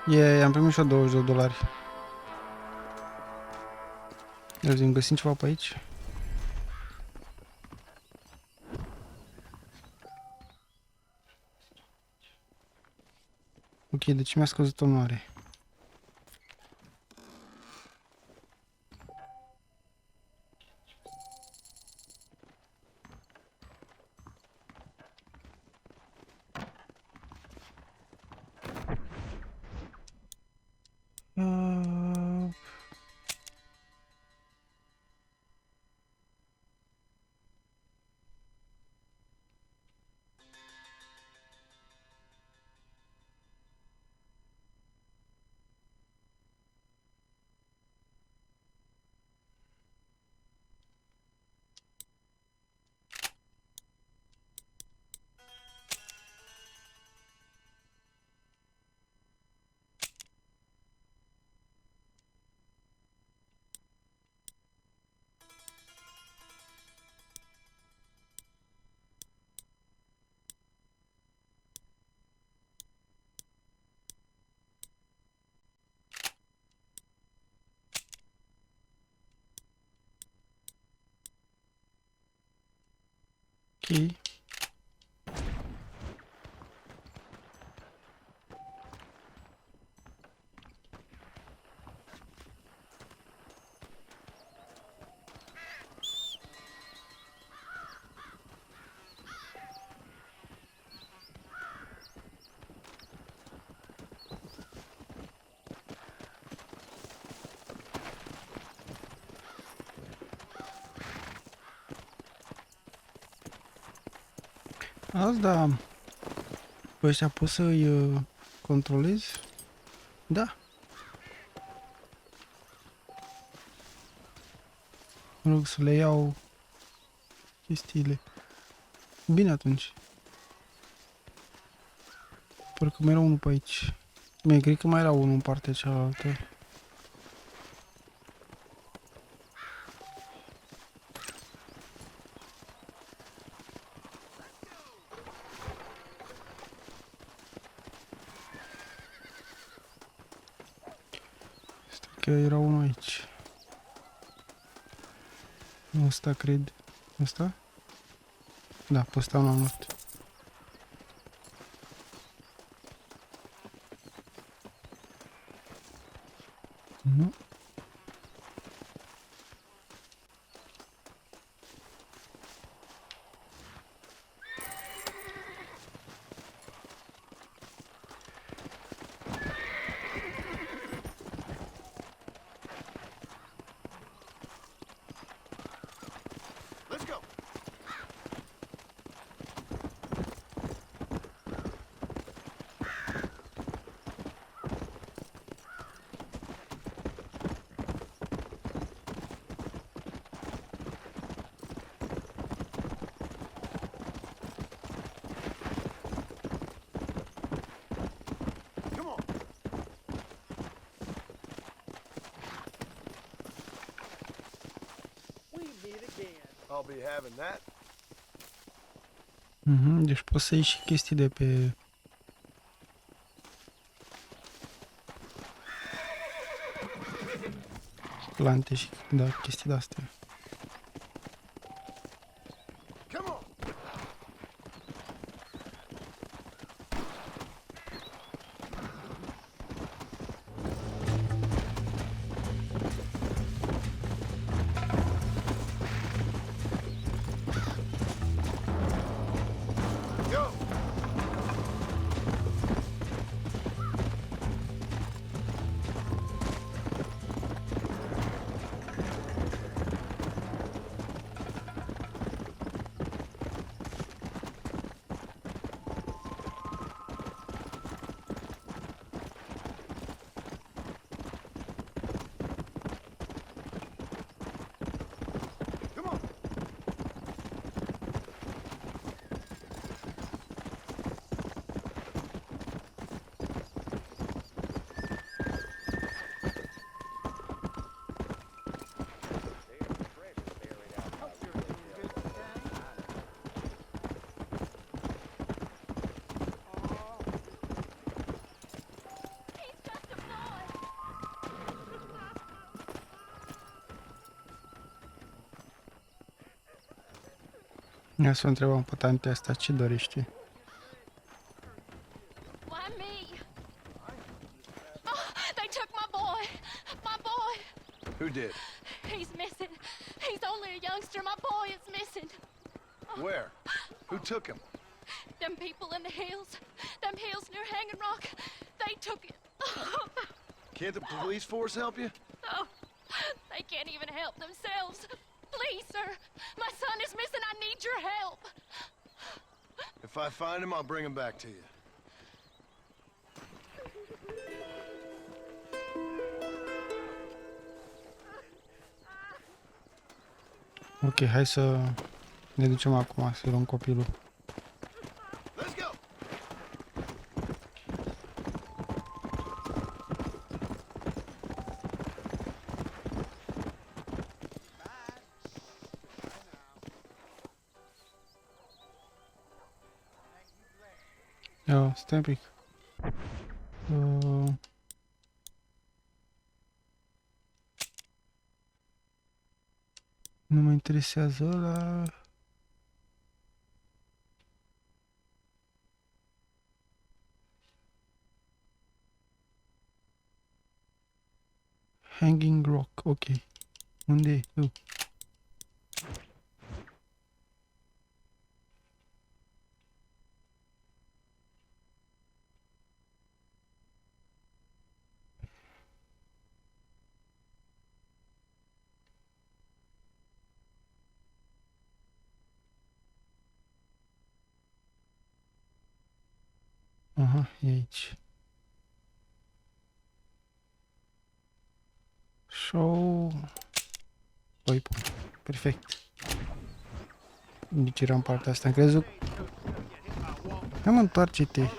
there! Am primit și eu $20. Ia zi, găsim ceva pe aici? Ok, deci mi-a scăzut onoare. Ok. Azi, da. Pe ăștia poți să-i controlezi? Da. Mă rog să le iau chestiile. Bine atunci. Parcă mai era unul pe aici. Bine, cred că mai era unul în partea cealaltă. Că era unul aici. Nu, ăsta cred. Ăsta? Da, pe ăsta nu am luat. Nu. I'll be having that. Deci poți să iei și chestii de pe... plante și da, chestii de-astea. Ia să o întrebăm pe tantea asta, ce dorește? Why me? Oh, they took my boy. My boy. Who did? He's missing. He's only a youngster. My boy is missing. Where? Who took him? Them people in the hills. Them hills near Hanging Rock. They took it. Can't the police force help you? Oh, they can't even help themselves. Please, sir. My son is missing. I need your help. If I find him, I'll bring him back to you. Ok, hai să ne ducem acum să luăm copilul. Stai un pic. Nu mă interesează ăla. Hanging Rock, ok. Unde e? Aha, e aici. Show. Păi, perfect. Nici eram partea asta, am crezut. Hai mă, întoarce-te.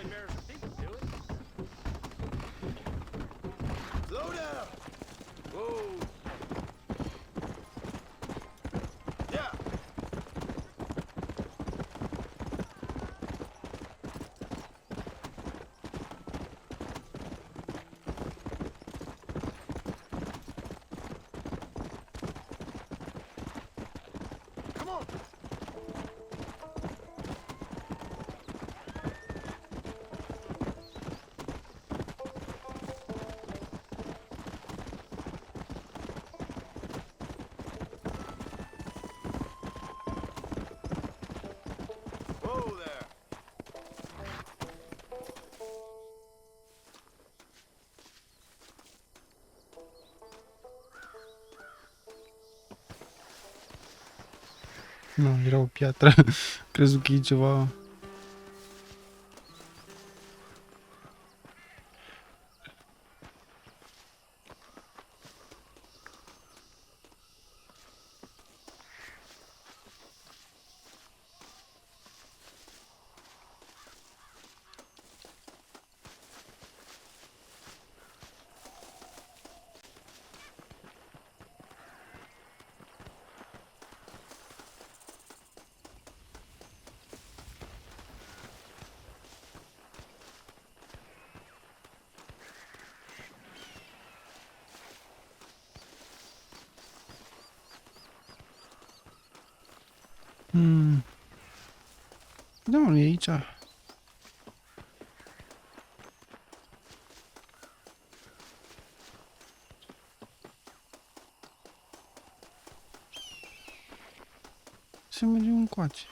Nu, era o piatră. Crezut că e ceva... Da, nu e aici. Să mergem încoace.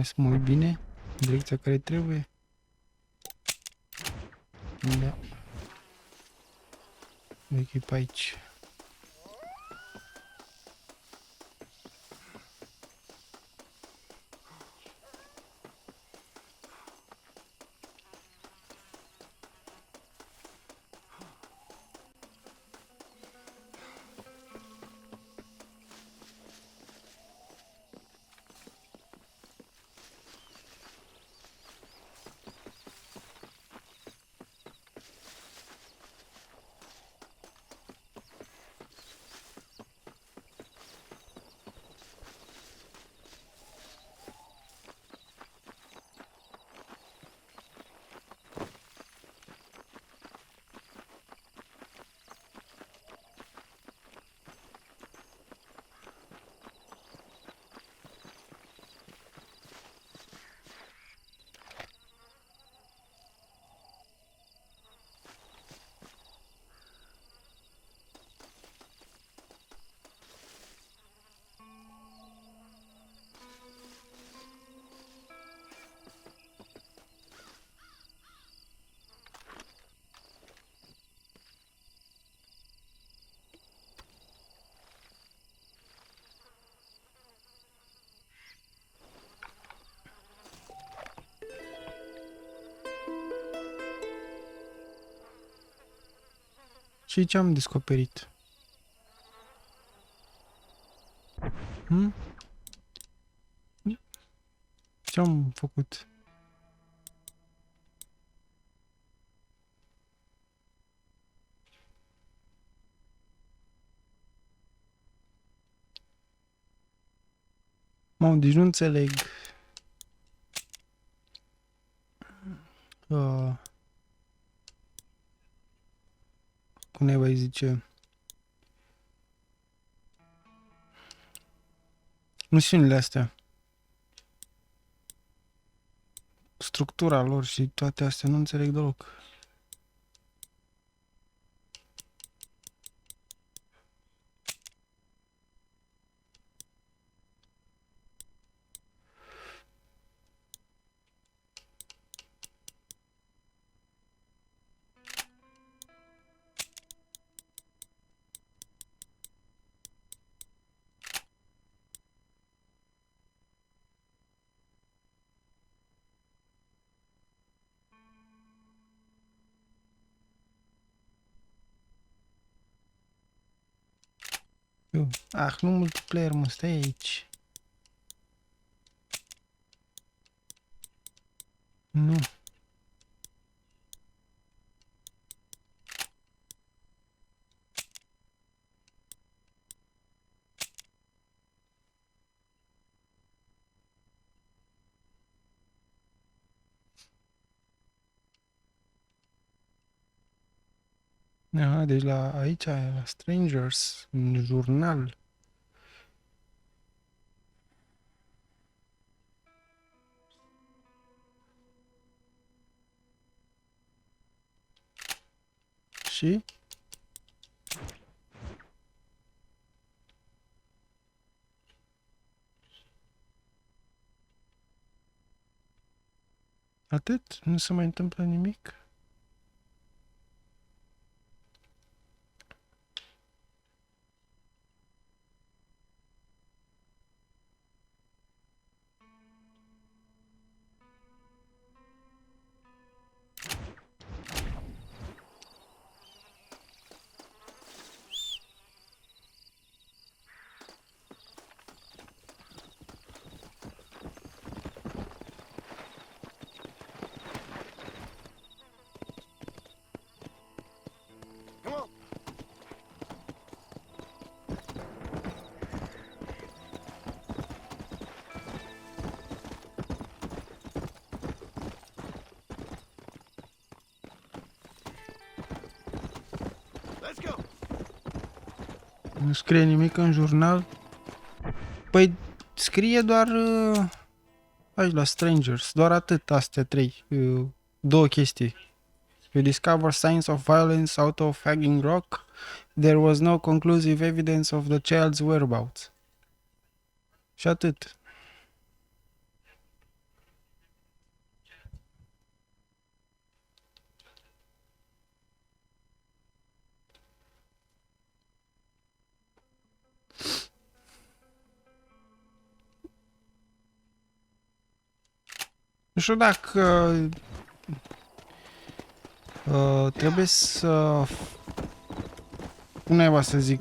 Să mă uit bine, în direcția care trebuie. Da. Uite că e pe aici. Și ce am descoperit? Ce am făcut? Mă, deci nu înțeleg. Cum ne voi zice? Misiunile astea. Structura lor și toate astea nu înțeleg deloc. Nu multiplayer, mă, stai aici. Nu. Aha, deci la aici, la Strangers, în jurnal. Și? Atât? Nu se mai întâmplă nimic? Nu scrie nimic în jurnal. Păi scrie doar aici la Strangers, doar atât, astea trei, două chestii. You discover signs of violence out of Hanging Rock. There was no conclusive evidence of the child's whereabouts. Și atât. Nu știu dacă trebuie să... Cum naiba să zic?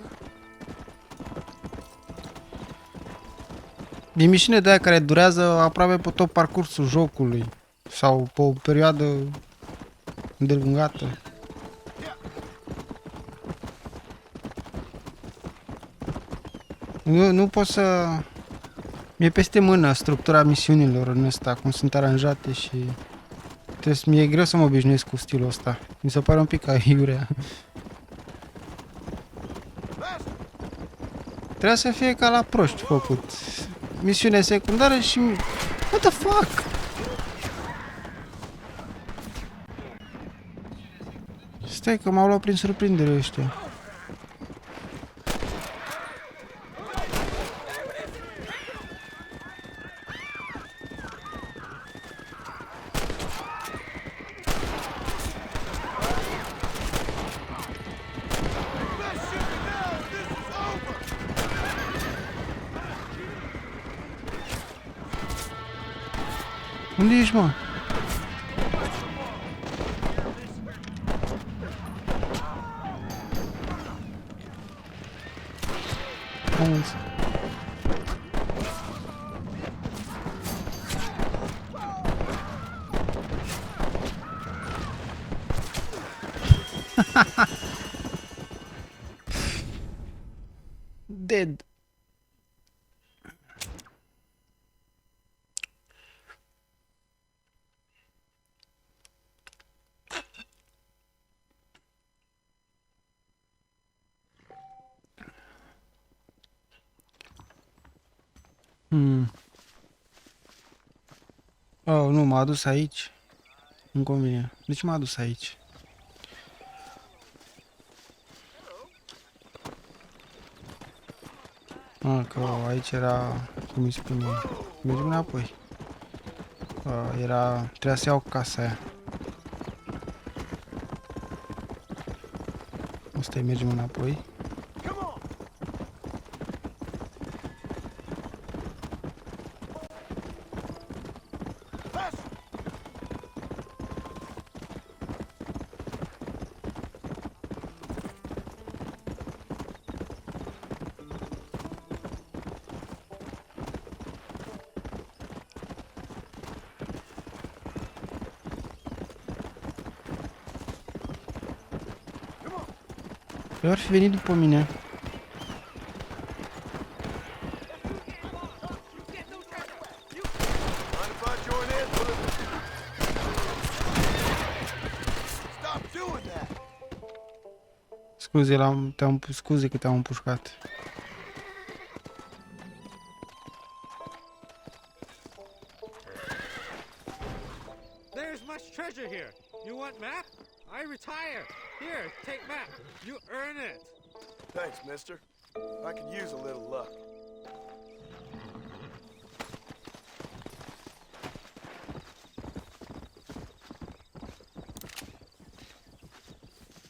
E misiune de aia care durează aproape pe tot parcursul jocului. Sau pe o perioadă îndelungată. Nu pot să... Mi-e peste mână structura misiunilor în ăsta, cum sunt aranjate și... Mi-e greu să mă obișnuiesc cu stilul ăsta. Mi se pare un pic aiurea. Trebuia să fie ca la proști făcut. Misiune secundară și... What the fuck? Stai că m-au luat prin surprindere ăștia. Unde ești, mă? Am înțeles. Dead. Oh, nu, m-a adus aici. Nu convine. De ce m-a adus aici? Că aici era... Cum îi spune? Mergem înapoi. Trebuia să iau casa aia. Stai, mergem înapoi. Eu ar fi venit după mine. Scuze că te-am împușcat. There's much treasure here. You want map? I retire. Here, take map. You earn it. Thanks, mister. I could use a little luck.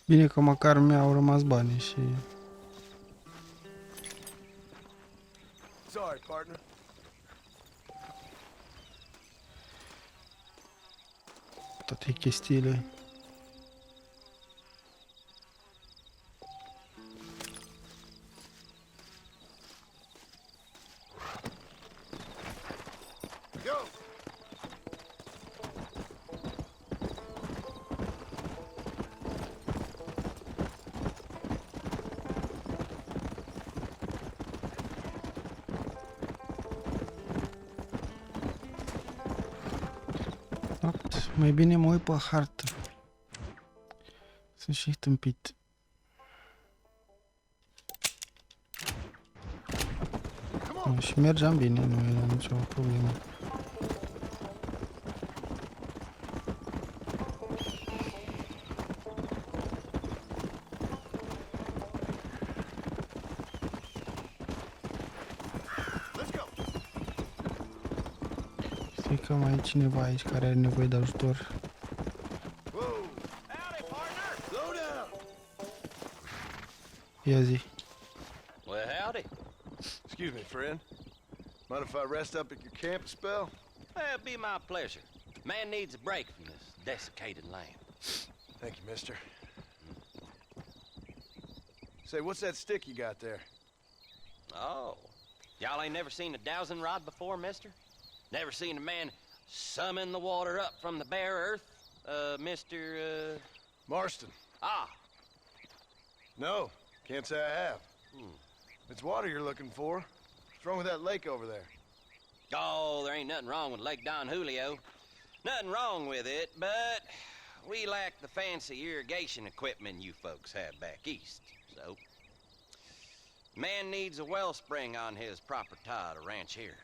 Bine că măcar mi-au rămas bani și... Sorry, partner. Toate chestiile. Mai bine mă uit pe hartă. Sunt și tâmpit. Și mergeam bine, nu era nicio problemă. Știi că mai e cineva aici care are nevoie de ajutor. Ia zi. Well, howdy. Excuse me, friend. Mind if I rest up at your camp a spell? Well, it'd be my pleasure. Man needs a break from this desiccated land. Thank you, mister. Say, what's that stick you got there? Oh. Y'all ain't never seen a dowsing rod before, mister? Never seen a man summon the water up from the bare earth? Mr. Marston. Ah. No, can't say I have. If it's water you're looking for, what's wrong with that lake over there? Oh, there ain't nothing wrong with Lake Don Julio. Nothing wrong with it, but we lack the fancy irrigation equipment you folks have back east, so... Man needs a wellspring on his property to ranch here.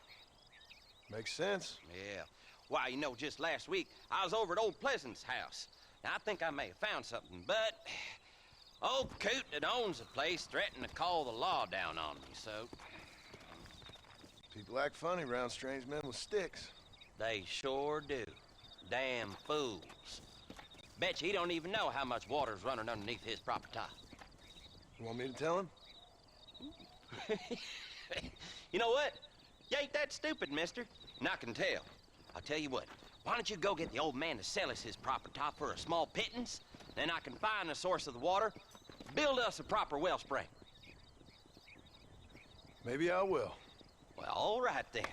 Makes sense. Yeah. Why, you know, just last week, I was over at Old Pleasant's house. Now, I think I may have found something, but... Old coot that owns the place threatened to call the law down on me, so... People act funny around strange men with sticks. They sure do. Damn fools. Bet you he don't even know how much water's running underneath his property. You want me to tell him? You know what? You ain't that stupid, mister. And I can tell. I'll tell you what. Why don't you go get the old man to sell us his property for a small pittance? Then I can find the source of the water, build us a proper wellspring. Maybe I will. Well, all right then.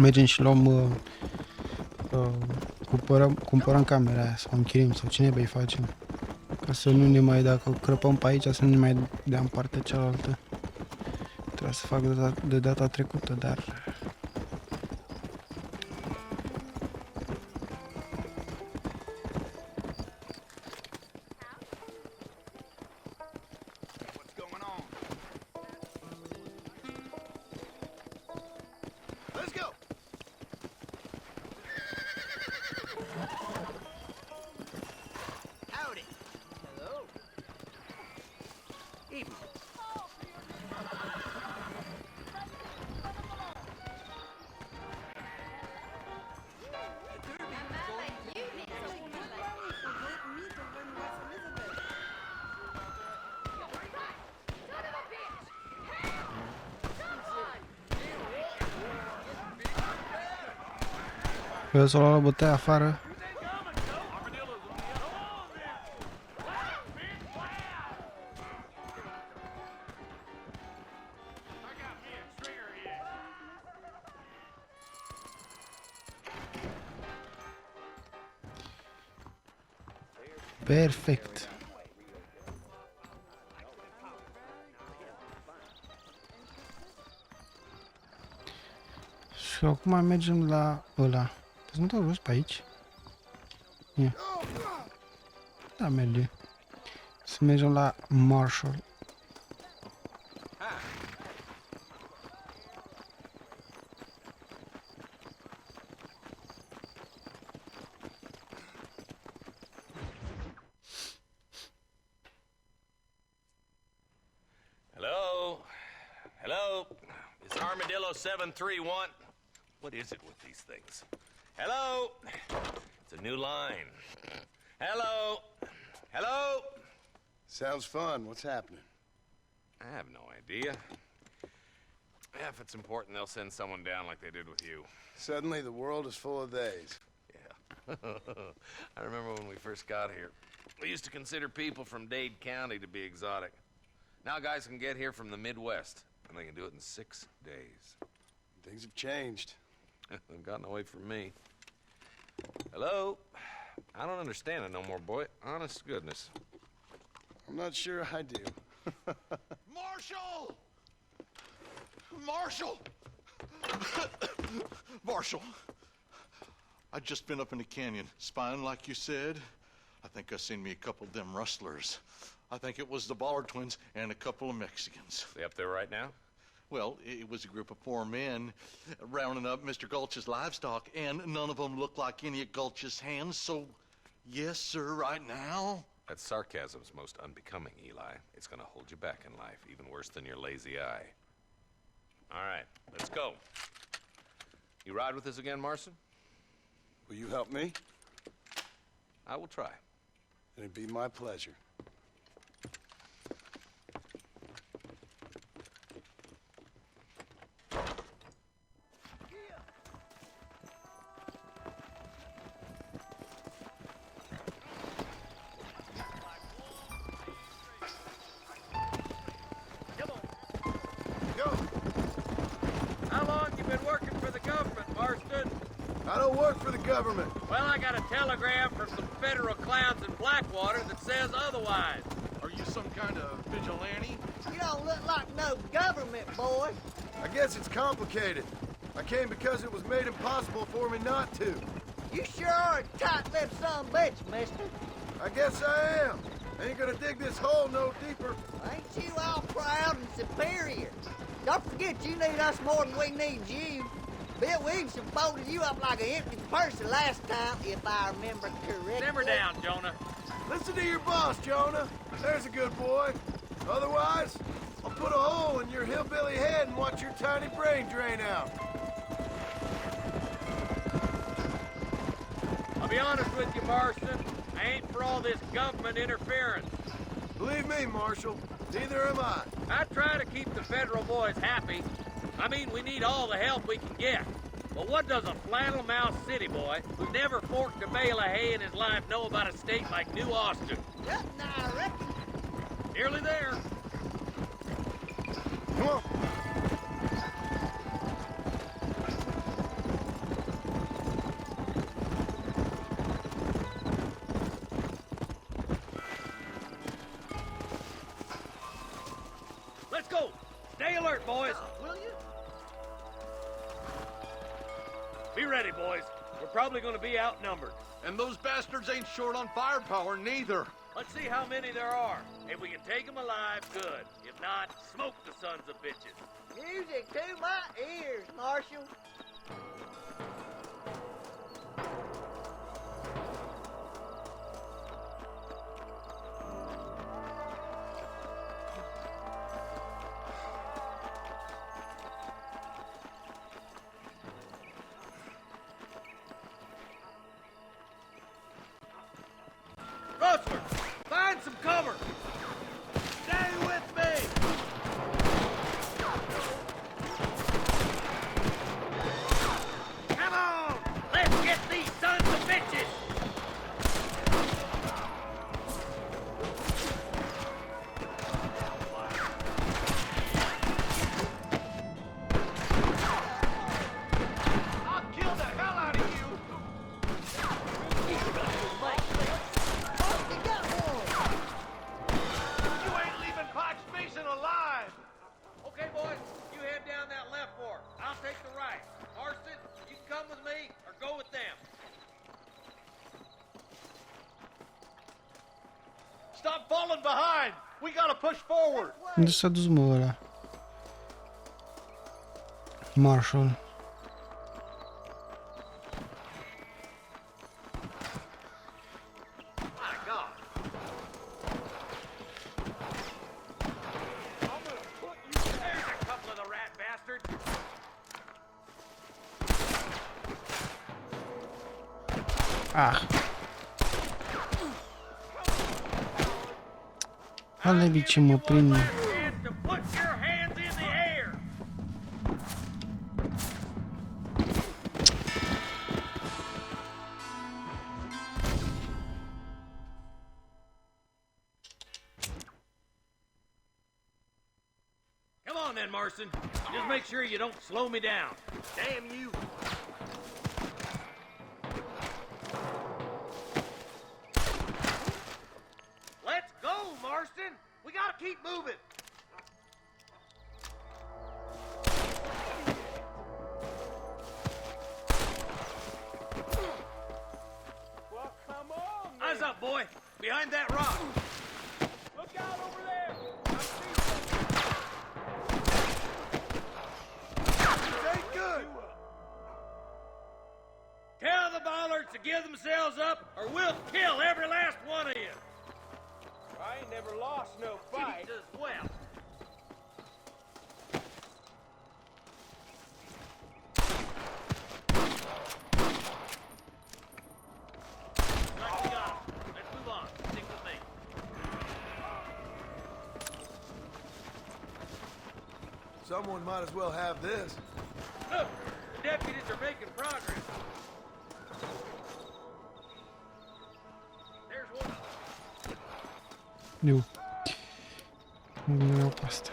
Mergem și luăm, cumpărăm camera aia sau închirim sau ce neba îi facem. Ca să nu ne mai, dacă crăpăm pe aici, să nu ne mai dea în partea cealaltă. Trebuia să fac de data trecută, dar... Să o luăm la bătaie afară. Perfect. Și acum mergem la ăla. Nu te-au dus pe aici? Ia. Da, merge. Să mergem la Marshall. Hello? Hello? Is Armadillo 731? What is it with these things? Hello? It's a new line. Hello? Hello? Sounds fun. What's happening? I have no idea. Yeah, if it's important, they'll send someone down like they did with you. Suddenly, the world is full of theys. Yeah. I remember when we first got here. We used to consider people from Dade County to be exotic. Now guys can get here from the Midwest, and they can do it in 6 days. Things have changed. They've gotten away from me. Hello? I don't understand it no more, boy. Honest to goodness. I'm not sure I do. Marshal! Marshal! Marshal! I just been up in the canyon, spying like you said. I think I seen me a couple of them rustlers. I think it was the Ballard twins and a couple of Mexicans. They up there right now? Well, it was a group of 4 men rounding up Mr. Gulch's livestock, and none of them looked like any of Gulch's hands, so yes, sir, right now. That sarcasm's most unbecoming, Eli. It's gonna hold you back in life, even worse than your lazy eye. All right, let's go. You ride with us again, Marston? Will you help me? I will try. It'd be my pleasure. How long you been working for the government, Marston? I don't work for the government. Well, I got a telegram from some federal clowns in Blackwater that says otherwise. Are you some kind of vigilante? You don't look like no government, boy. I guess it's complicated. I came because it was made impossible for me not to. You sure are a tight-lipped son of a bitch, mister. I guess I am. Ain't gonna dig this hole no deeper. Ain't you all proud and superior? Don't forget you need us more than we need you. Bill Williamson folded you up like an empty person last time, if I remember correctly. Simmer down, Jonah. Listen to your boss, Jonah. There's a good boy. Otherwise, I'll put a hole in your hillbilly head and watch your tiny brain drain out. I'll be honest with you, Marston. I ain't for all this government interference. Believe me, Marshal, neither am I. I try to keep the federal boys happy. I mean, we need all the help we can get. But what does a flannel-mouthed city boy who never forked a bale of hay in his life know about a state like New Austin? Nothing, I reckon. Nearly there. Come on. Let's go. Stay alert, boys. Will you? Be ready, boys. We're probably going to be outnumbered. And those bastards ain't short on firepower, neither. Let's see how many there are. If we can take them alive, good. If not, smoke the sons of bitches. Music to my ears, Marshal. Rustler, find some cover. Stay with me. Come on, let's get these sons of bitches. I'll kill the hell out of you. You ain't leaving Potts Basin alive. Okay, boys, you head down that left fork. I'll take the right. Marston, you can come with me or go with them. Stop falling behind. We gotta push forward. Unde s-a dus, mă, ăla? Marshall. My God. There's a couple of the rat bastards. Ah. Ale ce mă prind. Then, Marston. Just make sure you don't slow me down. Damn you. Let's go, Marston. We gotta keep moving. Well, come on, man. Eyes up, boy. Behind that rock. Look out over there. Tell the bollards to give themselves up, or we'll kill every last one of you. I ain't never lost no fight. Jesus, well. Like we got 'em. Let's move on. Stick with me. Someone might as well have this. Look, the deputies are making progress. There's one of them. Nu. Nu iau pe asta.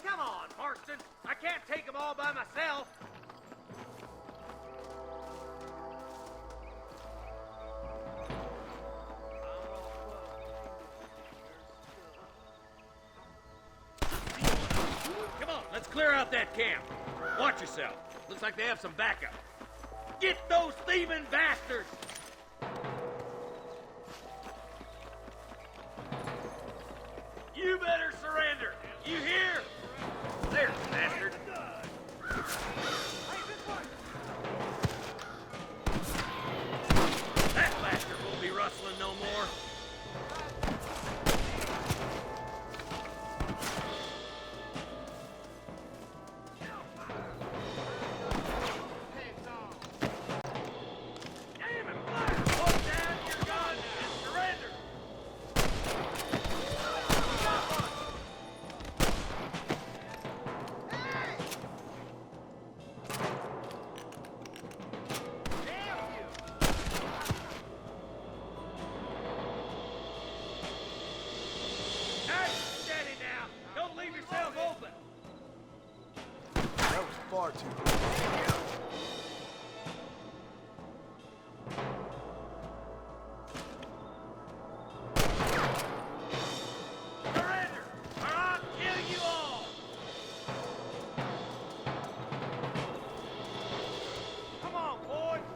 Come on, Marston. I can't take them all by myself. Come on, let's clear out that camp. Watch yourself. Looks like they have some backup. Get those thieving bastards! You better surrender. You hear? There, bastard. That bastard won't be rustling no more. Far too. Surrender, or I'll kill you all! Come on, boys!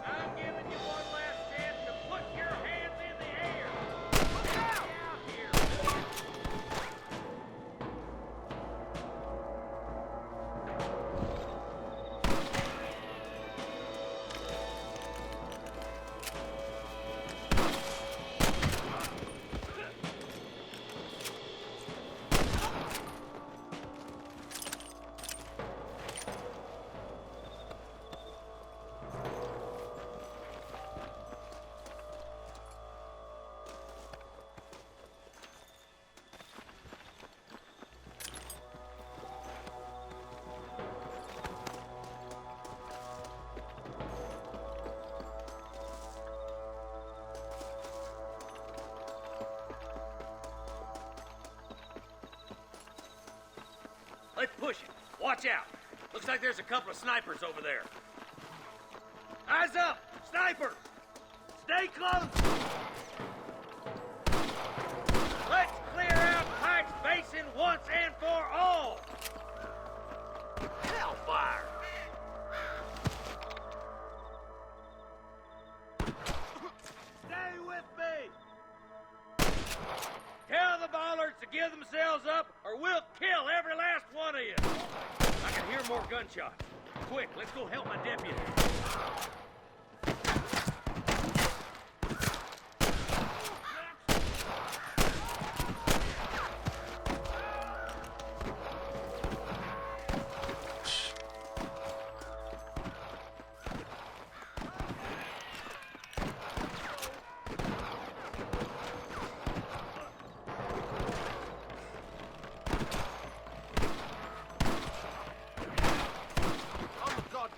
I'm giving you one last chance to put your hands in the air! Look out! Here. Let's push it. Watch out. Looks like there's a couple of snipers over there. Eyes up! Snipers! Stay close! Let's clear out Pike's Basin once and for all! Hellfire! Stay with me! Tell the bollards to give themselves up, or we'll kill every last one of you! I can hear more gunshots. Quick, let's go help my deputy.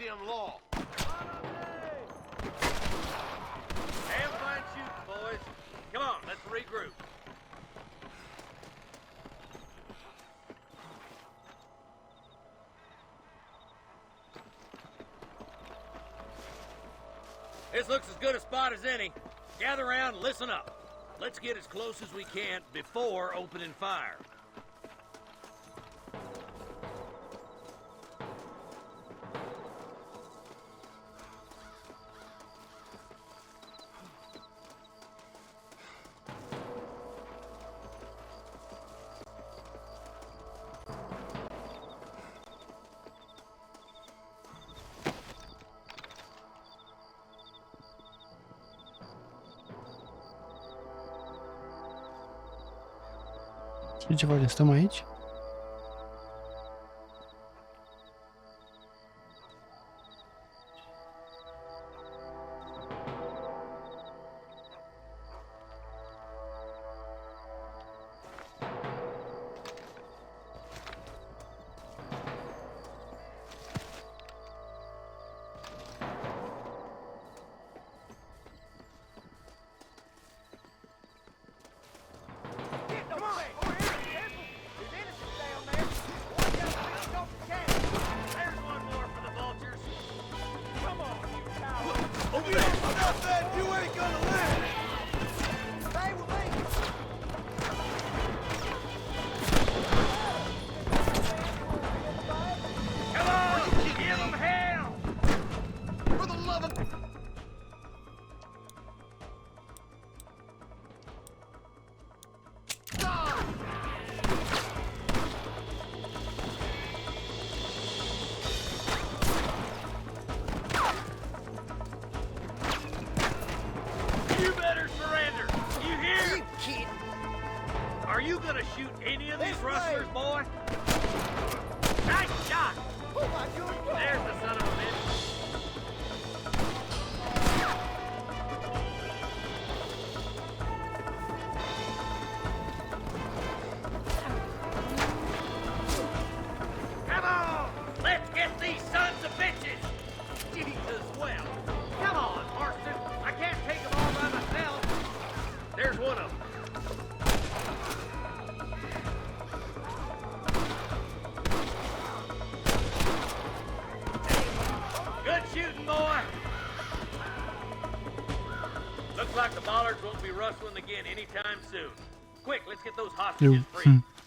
goddamn law. Have fun shooting, boys. Come on, let's regroup. This looks as good a spot as any. Gather around and listen up. Let's get as close as we can before opening fire. Și ce facem? Stăm aici?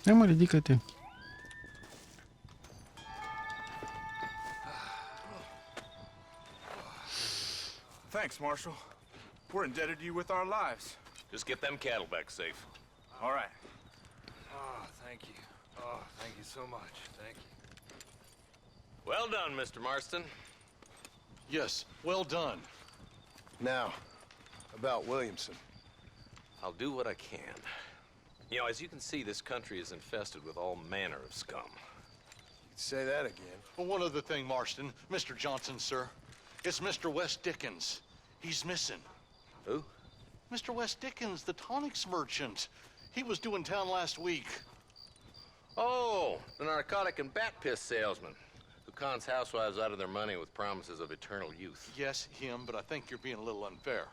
Hai mă, ridică-te. Thanks, Marshal. We're indebted to you with our lives. Just get them cattle back safe. All right. Oh, thank you. Oh, thank you so much. Thank you. Well done, Mr. Marston. Yes, well done. Now, about Williamson. I'll do what I can. You know, as you can see, this country is infested with all manner of scum. Say that again. Well, one other thing, Marston. Mr. Johnson, sir. It's Mr. West Dickens. He's missing. Who? Mr. West Dickens, the tonics merchant. He was due in town last week. Oh, the narcotic and bat piss salesman who cons housewives out of their money with promises of eternal youth. Yes, him, but I think you're being a little unfair.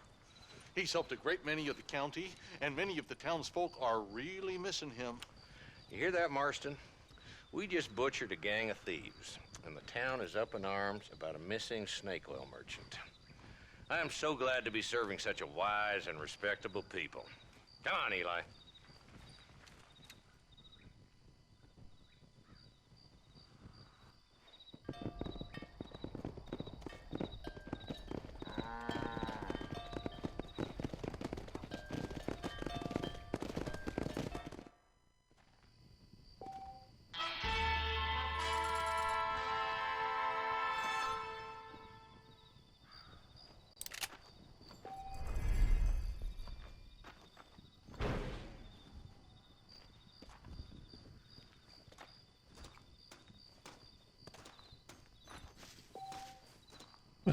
He's helped a great many of the county, and many of the townsfolk are really missing him. You hear that, Marston? We just butchered a gang of thieves, and the town is up in arms about a missing snake oil merchant. I am so glad to be serving such a wise and respectable people. Come on, Eli.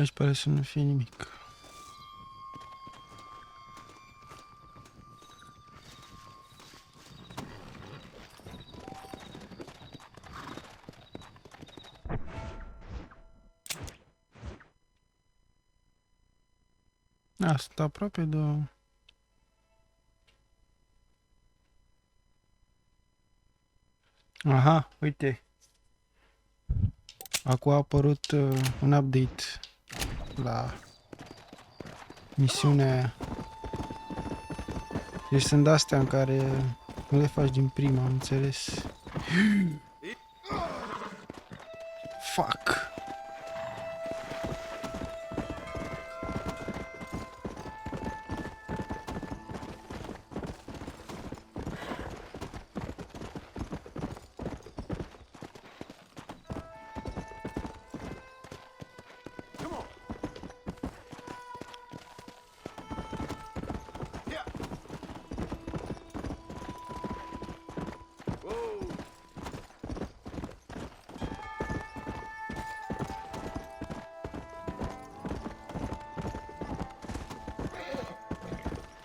Aici pare să nu fie nimic. Sunt aproape de... Aha, uite. Acum a apărut un update la misiunea aia. Deci sunt astea în care nu le faci din prima, am înțeles. Fuck.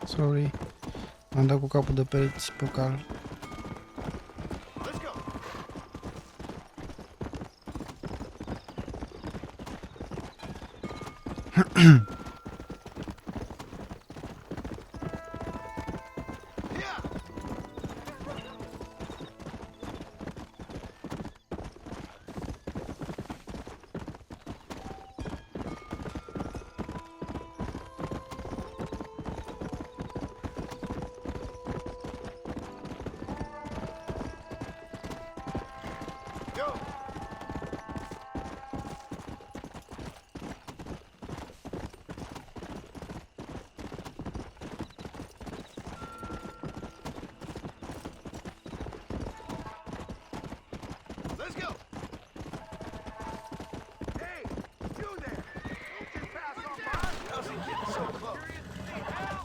Sorry. Am dat cu capul de pereți pe cal.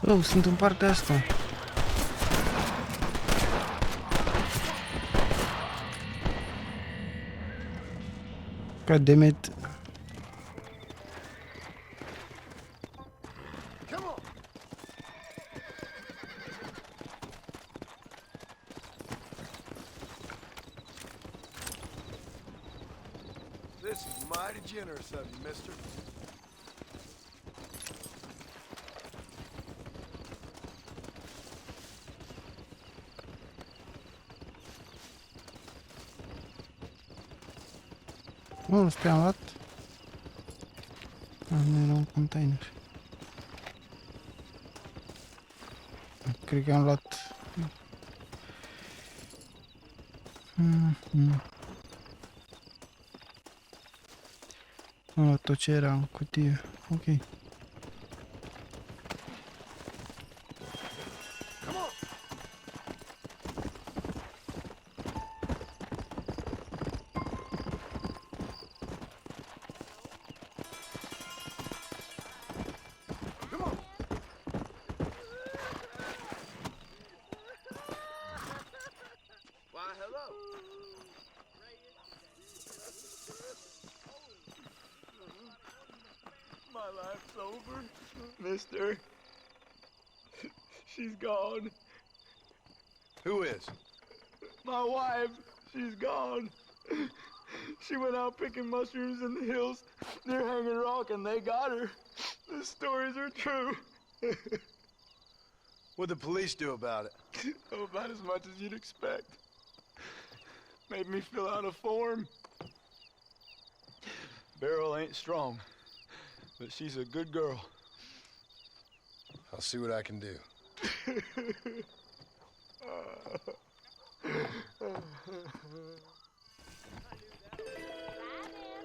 Oh, sunt în partea asta. God damn it. This is mighty generous of you, mister. Oh, ăsta am luat. Nu era un container. Cred că am luat. Am luat tot ce era în cutie. Ok. My life's over, mister. She's gone. Who is? My wife, she's gone. She went out picking mushrooms in the hills near Hanging Rock and they got her. The stories are true. What'd the police do about it? Oh, about as much as you'd expect. Made me fill out a form. Beryl ain't strong, but she's a good girl. I'll see what I can do.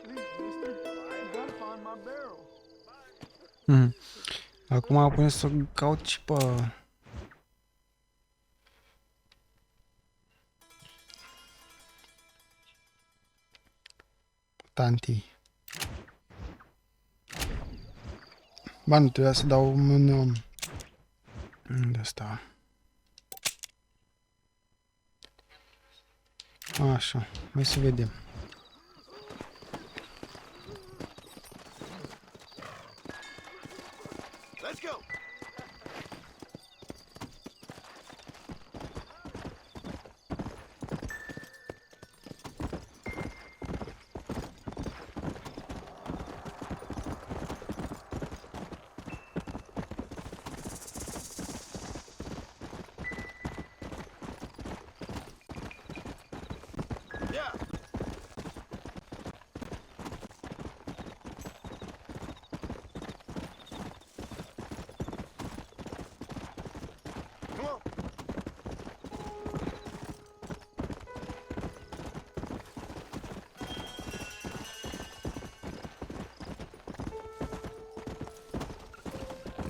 Please, mister, you gotta find my barrel. Acum pune să caut și pe... Tanti. Ba, nu trebuia să dau un... Unde sta? Așa, hai să vedem. Let's go.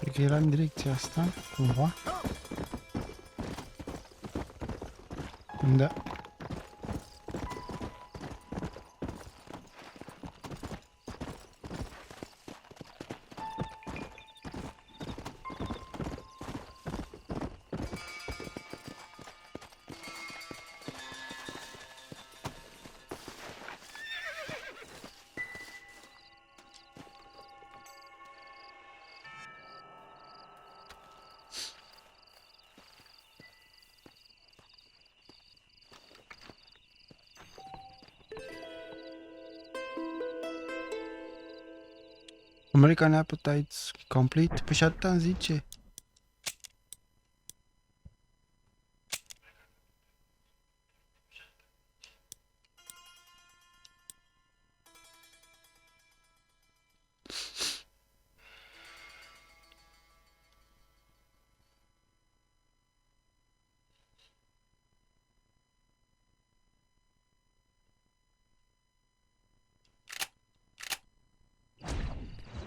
Cred că era în direcția asta, cumva. Da. American Appetites complete. Păi și atâta îmi zice.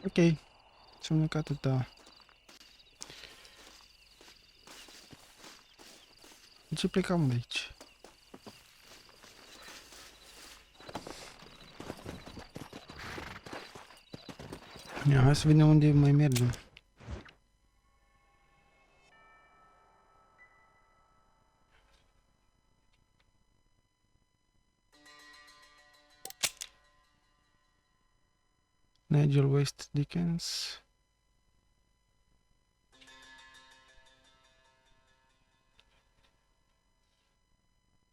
Ok. Înseamnă că atâta. De ce plecam de aici? Ia, hai să vedem unde mai mergem. Nigel West Dickens.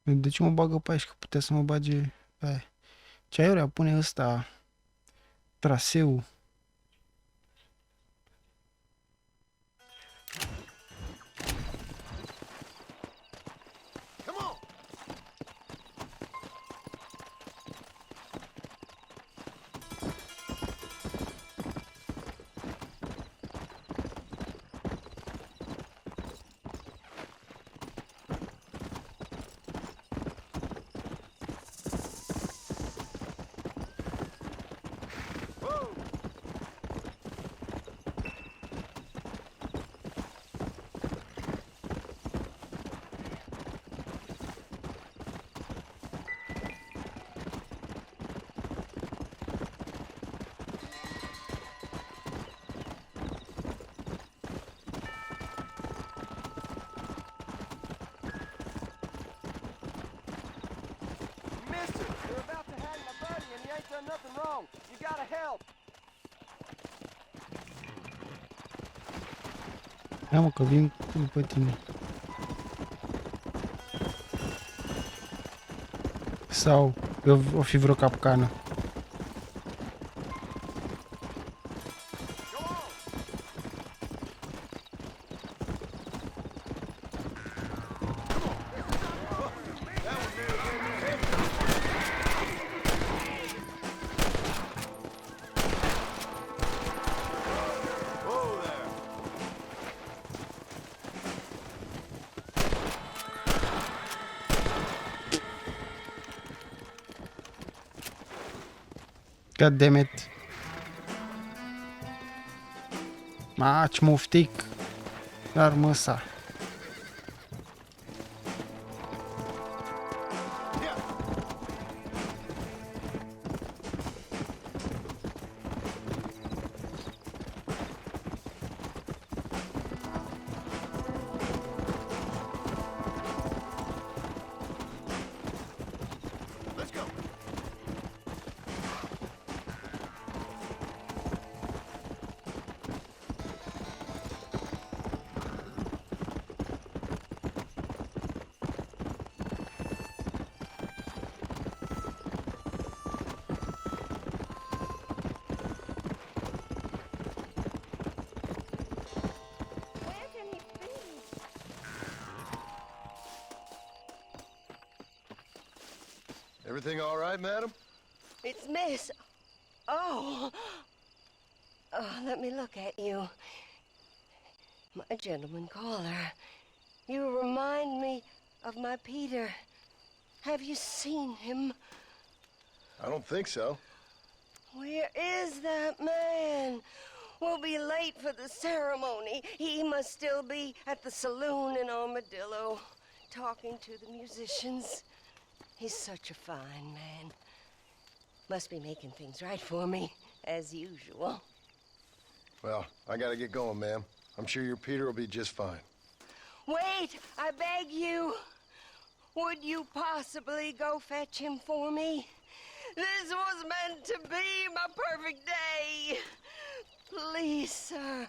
De ce mă bagă pe aici? Că putea să mă bage pe aia. Ce aiurea pune ăsta traseu. Nothing wrong. You gotta help. Ia mă, că vin după tine. Sau o fi vreo capcană. God damn it. Ce muftic. Dar măsa. Everything all right, madam? It's Miss. Oh. Let me look at you. My gentleman caller. You remind me of my Peter. Have you seen him? I don't think so. Where is that man? will be late for the ceremony. He must still be at the saloon in Armadillo, talking to the musicians. He's such a fine man. Must be making things right for me, as usual. Well, I gotta get going, ma'am. I'm sure your Peter will be just fine. Wait, I beg you. Would you possibly go fetch him for me? This was meant to be my perfect day. Please, sir.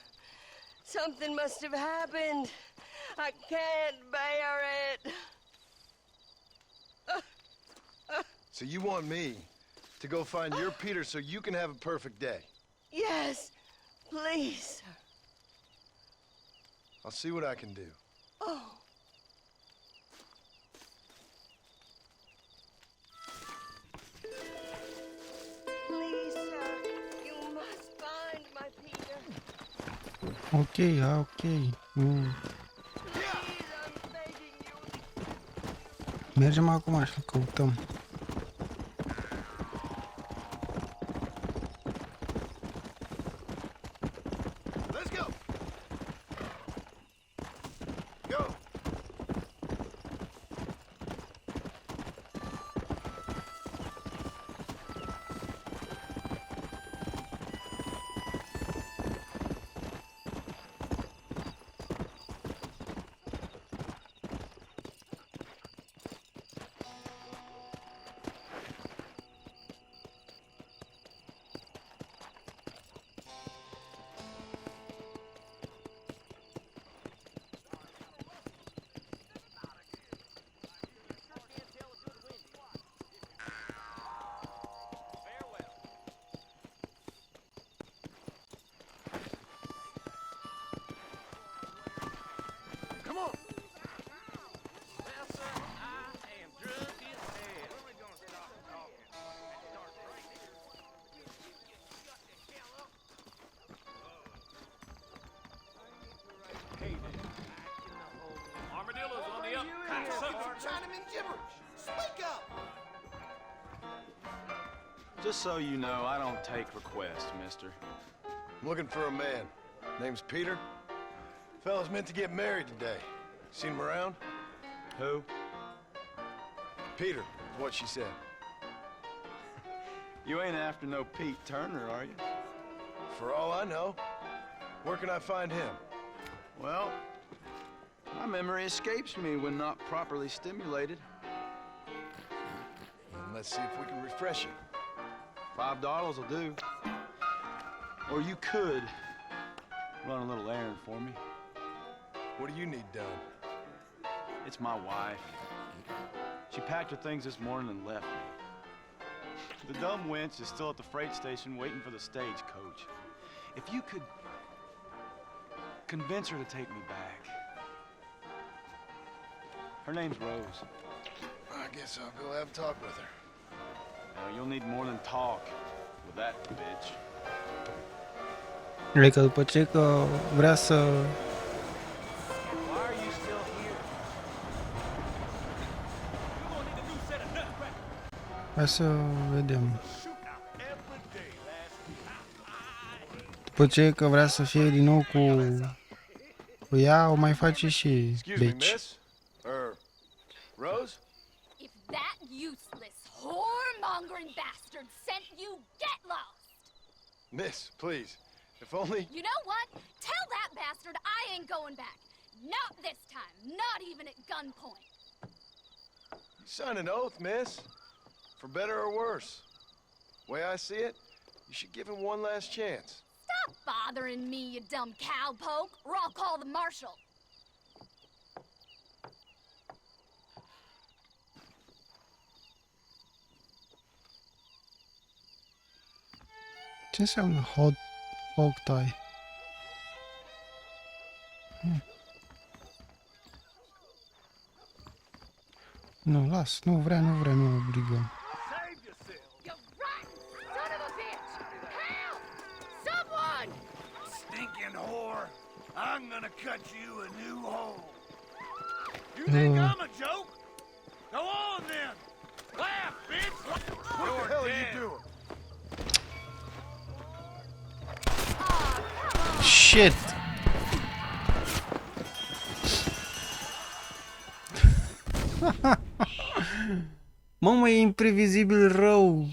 Something must have happened. I can't bear it. So you want me to go find your Peter so you can have a perfect day? Yes, please, sir. I'll see what I can do. Oh. Please, sir, you must find my Peter. Ok, ok. Mergem acum și-l căutăm. Let's go. Go. Come on. Well, sir, I am drunk as hell. When are we gonna stop talking and start drinking? Hey, Armadillo's on the up. Chinaman gibberish. Speak up. Just so you know, I don't take requests, mister. I'm looking for a man. Name's Peter. Fella's meant to get married today. Seen him around? Who? Peter, is what she said. You ain't after no Pete Turner, are you? For all I know. Where can I find him? Well, my memory escapes me when not properly stimulated. Let's see if we can refresh it. $5 will do. Or you could run a little errand for me. What do you need done? It's my wife. She packed her things this morning and left me. The dumb wench is still at the freight station waiting for the stagecoach. If you could convince her to take me back. Her name's Rose. I guess I'll go have a talk with her. You'll need more than talk with that bitch. Adică după ce că vrea să... Hai să vedem. După ce că vrea să fie din nou cu ea, o mai face și bitch. Rose? If that useless, whoremongering bastard sent you, get lost! Miss, please. If only... You know what? Tell that bastard I ain't going back. Not this time. Not even at gunpoint. You signed an oath, miss. For better or worse. Way I see it, you should give him one last chance. Stop bothering me, you dumb cowpoke, or I'll call the marshal. Ce înseamnă hog tie? Nu, las, nu vrea, nu obligăm. You rotten son of a bitch! Help! Someone! Stinking whore. I'm gonna cut you a new hole. You think I'm a joke? Go on then. Laugh, bitch. What the hell are you doing? Aw, shit! Mamă, e imprevizibil rău!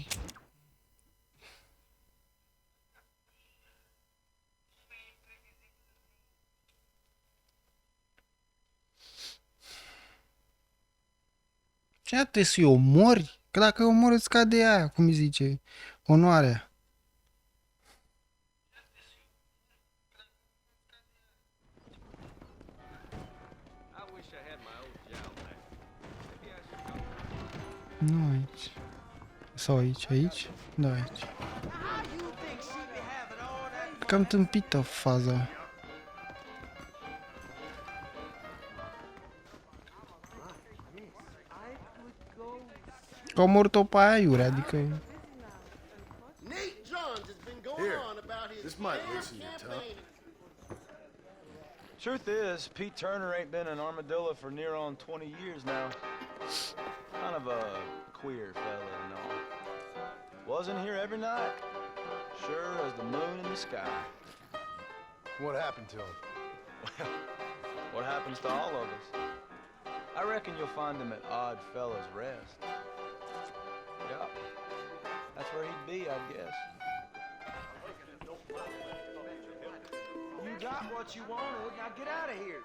Ce trebuie să-i omori? Că dacă îi omori îți scade aia, cum îi zice, onoarea. Nu aici. Sau aici, aici? Da, aici. Cam tâmpită faza. Că omor-o pe aia iurea, adică... Here, this might loosen your tongue. Truth is, Pete Turner ain't been an armadillo for near on 20 years now. Kind of a queer fella and all. Wasn't here every night. Sure as the moon in the sky. What happened to him? Well, what happens to all of us? I reckon you'll find him at Odd Fella's Rest. Yep. That's where he'd be, I guess. You got what you wanted. Now get out of here.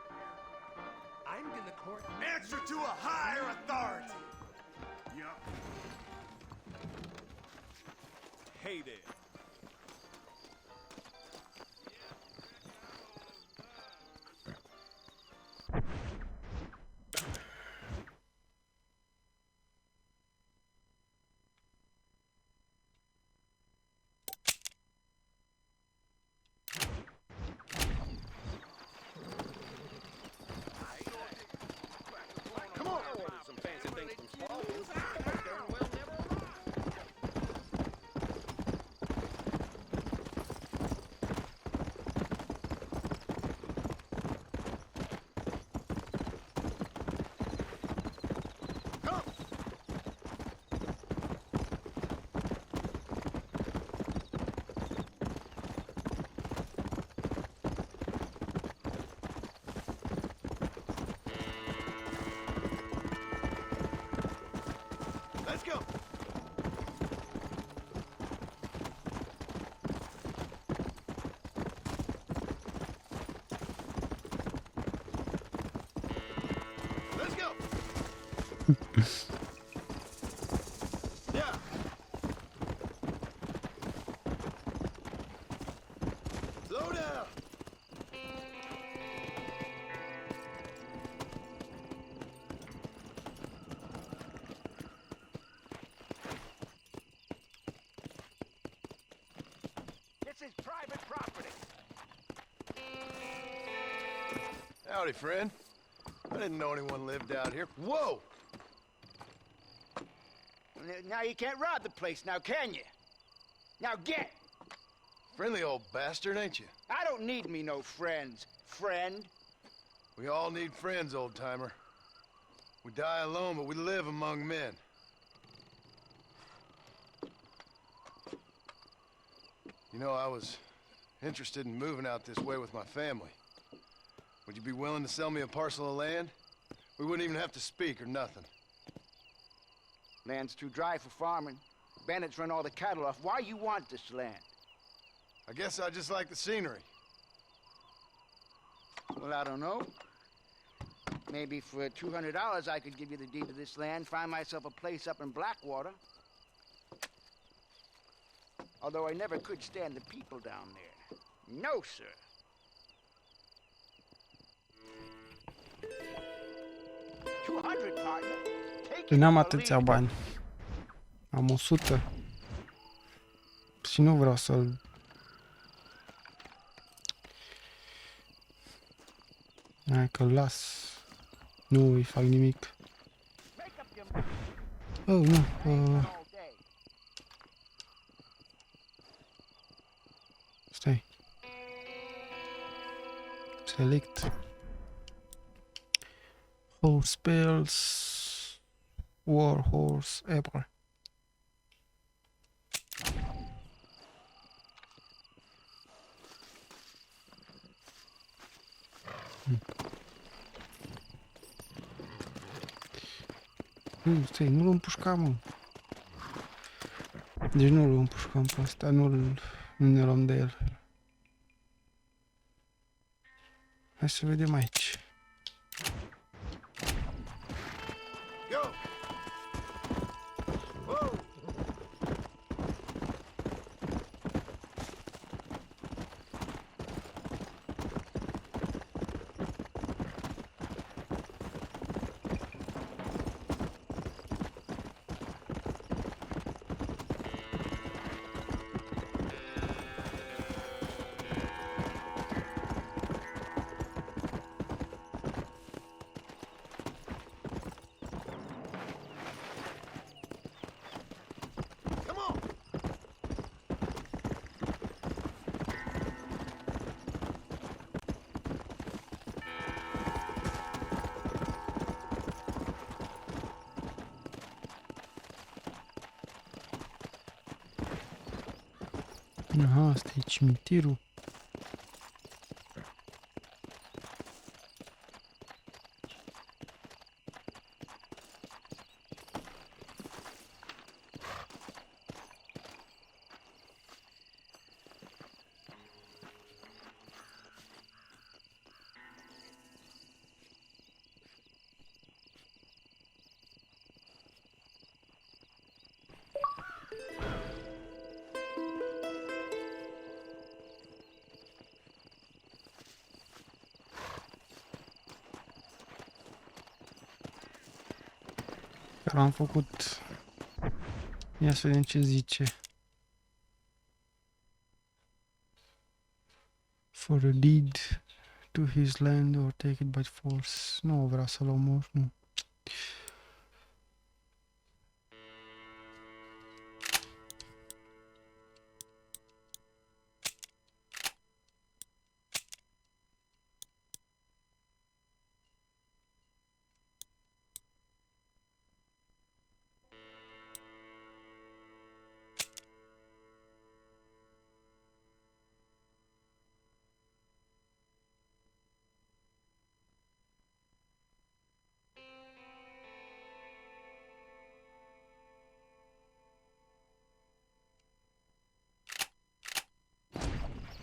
I'm gonna court. Answer to a higher authority. Yup. Hey there. Let's go. Let's go. Yeah. Slow down. This is private property. Howdy, friend. I didn't know anyone lived out here. Whoa! Now you can't rob the place now, can you? Now get! Friendly old bastard, ain't you? I don't need me no friends, friend. We all need friends, old-timer. We die alone, but we live among men. You know, I was interested in moving out this way with my family. Would you be willing to sell me a parcel of land? We wouldn't even have to speak or nothing. Land's too dry for farming. Bandits run all the cattle off. Why you want this land? I guess I just like the scenery. Well, I don't know. Maybe for $200 I could give you the deed to this land, find myself a place up in Blackwater. Although I never could stand the people down there. No, sir. $200, partner. Take N-am atâția bani. Am 100. Și nu vreau să-l... Hai că-l las. Nu îi fac nimic. Oh, nu. Stai. Select. Horse spells. War horse apple. Nu, stai, nu-l împușca, mă. Deci nu-l împușcăm pe ăsta, nu ne luăm de el. Hai să vedem aici. Aha, asta e cimitirul. Care am făcut. Ia să vedem ce zice. For a deed to his land or take it by force. Nu vrea să-l omor, nu.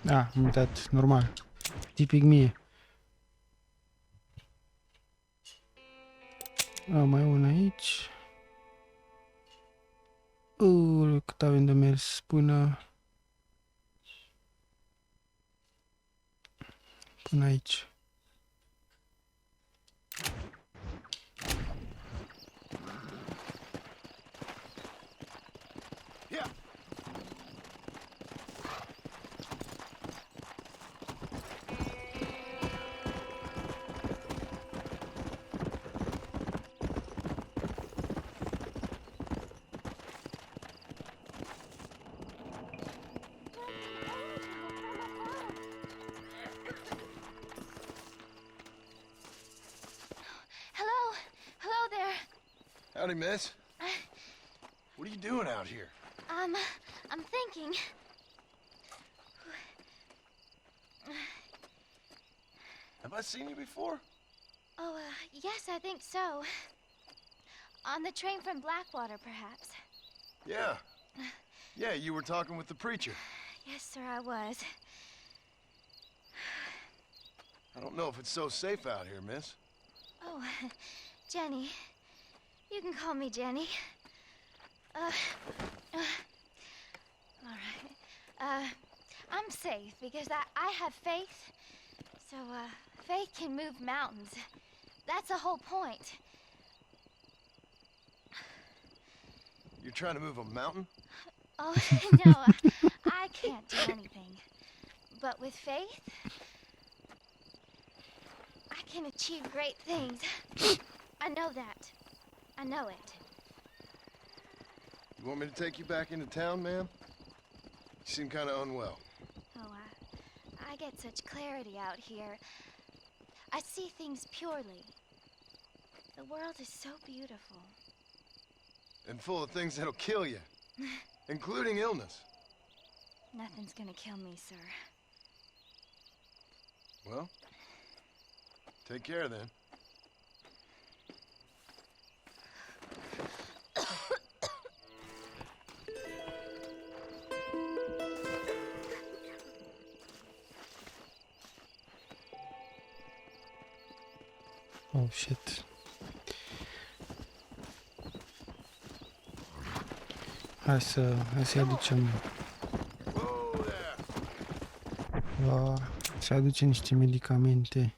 Da, am uitat, normal. Tipic mie. Mai e una aici. Cât avem de mers până aici. Howdy, miss. What are you doing out here? I'm thinking. Have I seen you before? Oh, yes, I think so. On the train from Blackwater, perhaps. Yeah. Yeah, you were talking with the preacher. Yes, sir, I was. I don't know if it's so safe out here, miss. Oh, Jenny. You can call me Jenny. All right. I'm safe because I have faith. So, faith can move mountains. That's the whole point. You're trying to move a mountain? Oh, no, I can't do anything. But with faith, I can achieve great things. I know that. I know it. You want me to take you back into town, ma'am? You seem kind of unwell. Oh, I get such clarity out here. I see things purely. The world is so beautiful. And full of things that'll kill you. Including illness. Nothing's gonna kill me, sir. Well, take care then. Oh, shit. Hai să-i aducem... Să aduce niște medicamente.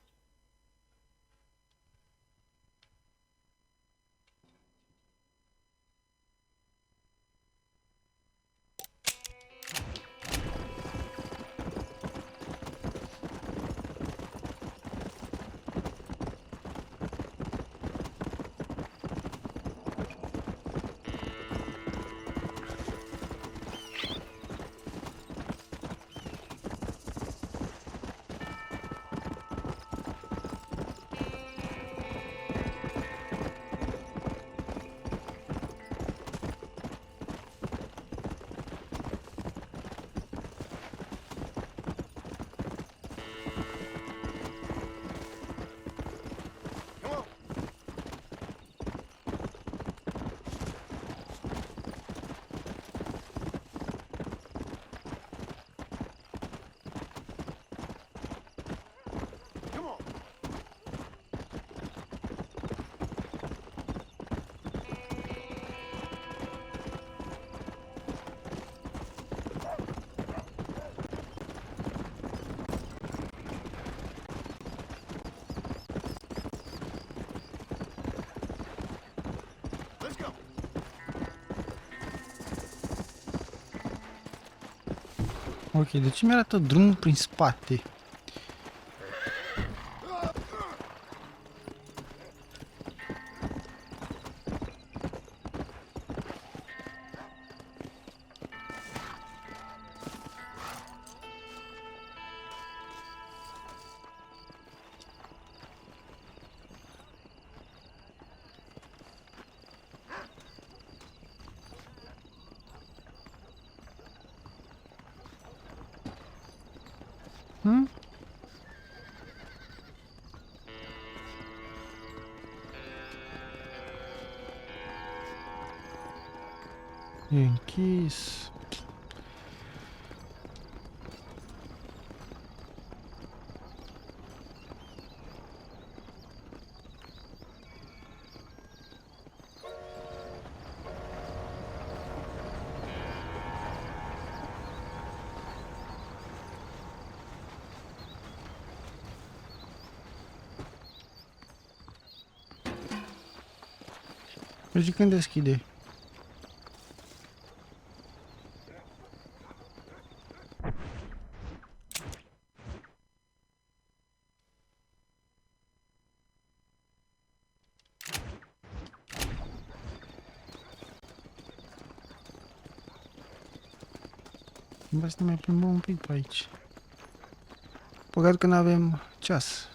Ok, de ce mi-arată drumul prin spate? E închis. Deci când deschide? Vreau să ne mai plimbăm un pic pe aici. Păcat că nu avem ceas.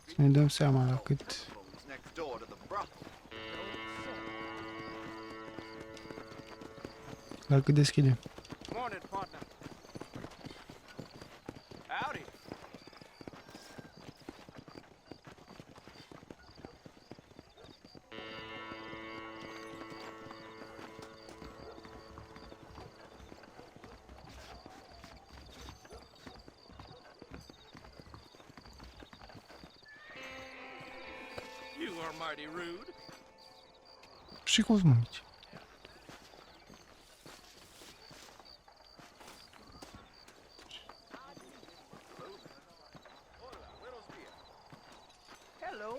Să ne dăm seama la cât... La cât deschide. Morning, partner. Howdy. You are mighty rude. Și cum mă mici? Hello.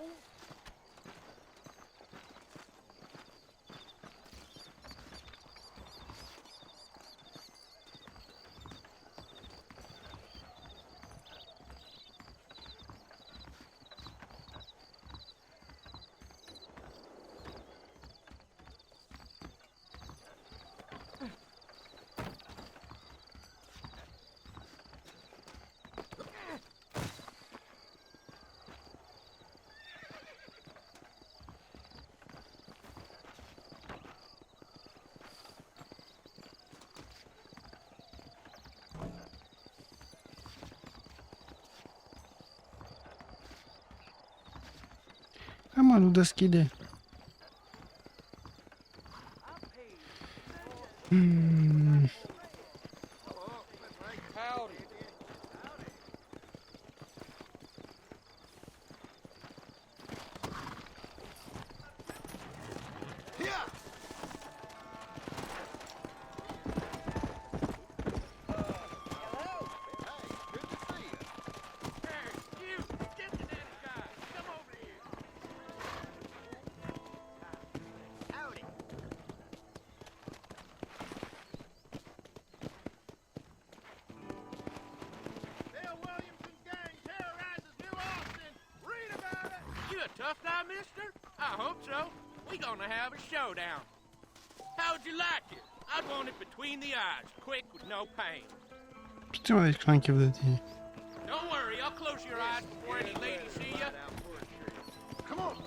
Hai mă, nu deschide. Tough guy, mister? I hope so. We gonna have a showdown. How'd you like it? I'd want it between the eyes, quick with no pain. Почему здесь кланки вот эти? Don't worry, I'll close your eyes before any ladies see you. Come on.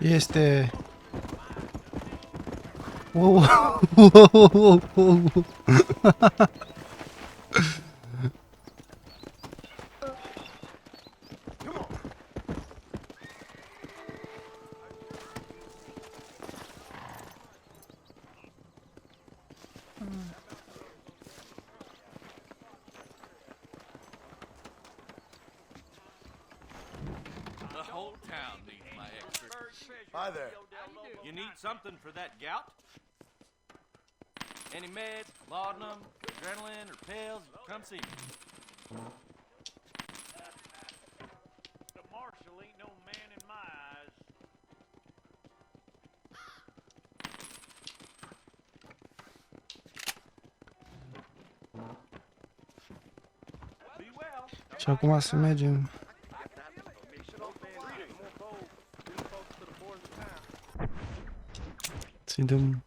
Este. The whole town needs my expertise. Hi there. You need something for that gout? Any meds, laudanum, adrenaline, or pills? Come see me. The marshal ain't no man in my eyes. Be well. Și acum să mergem. Să-i dăm...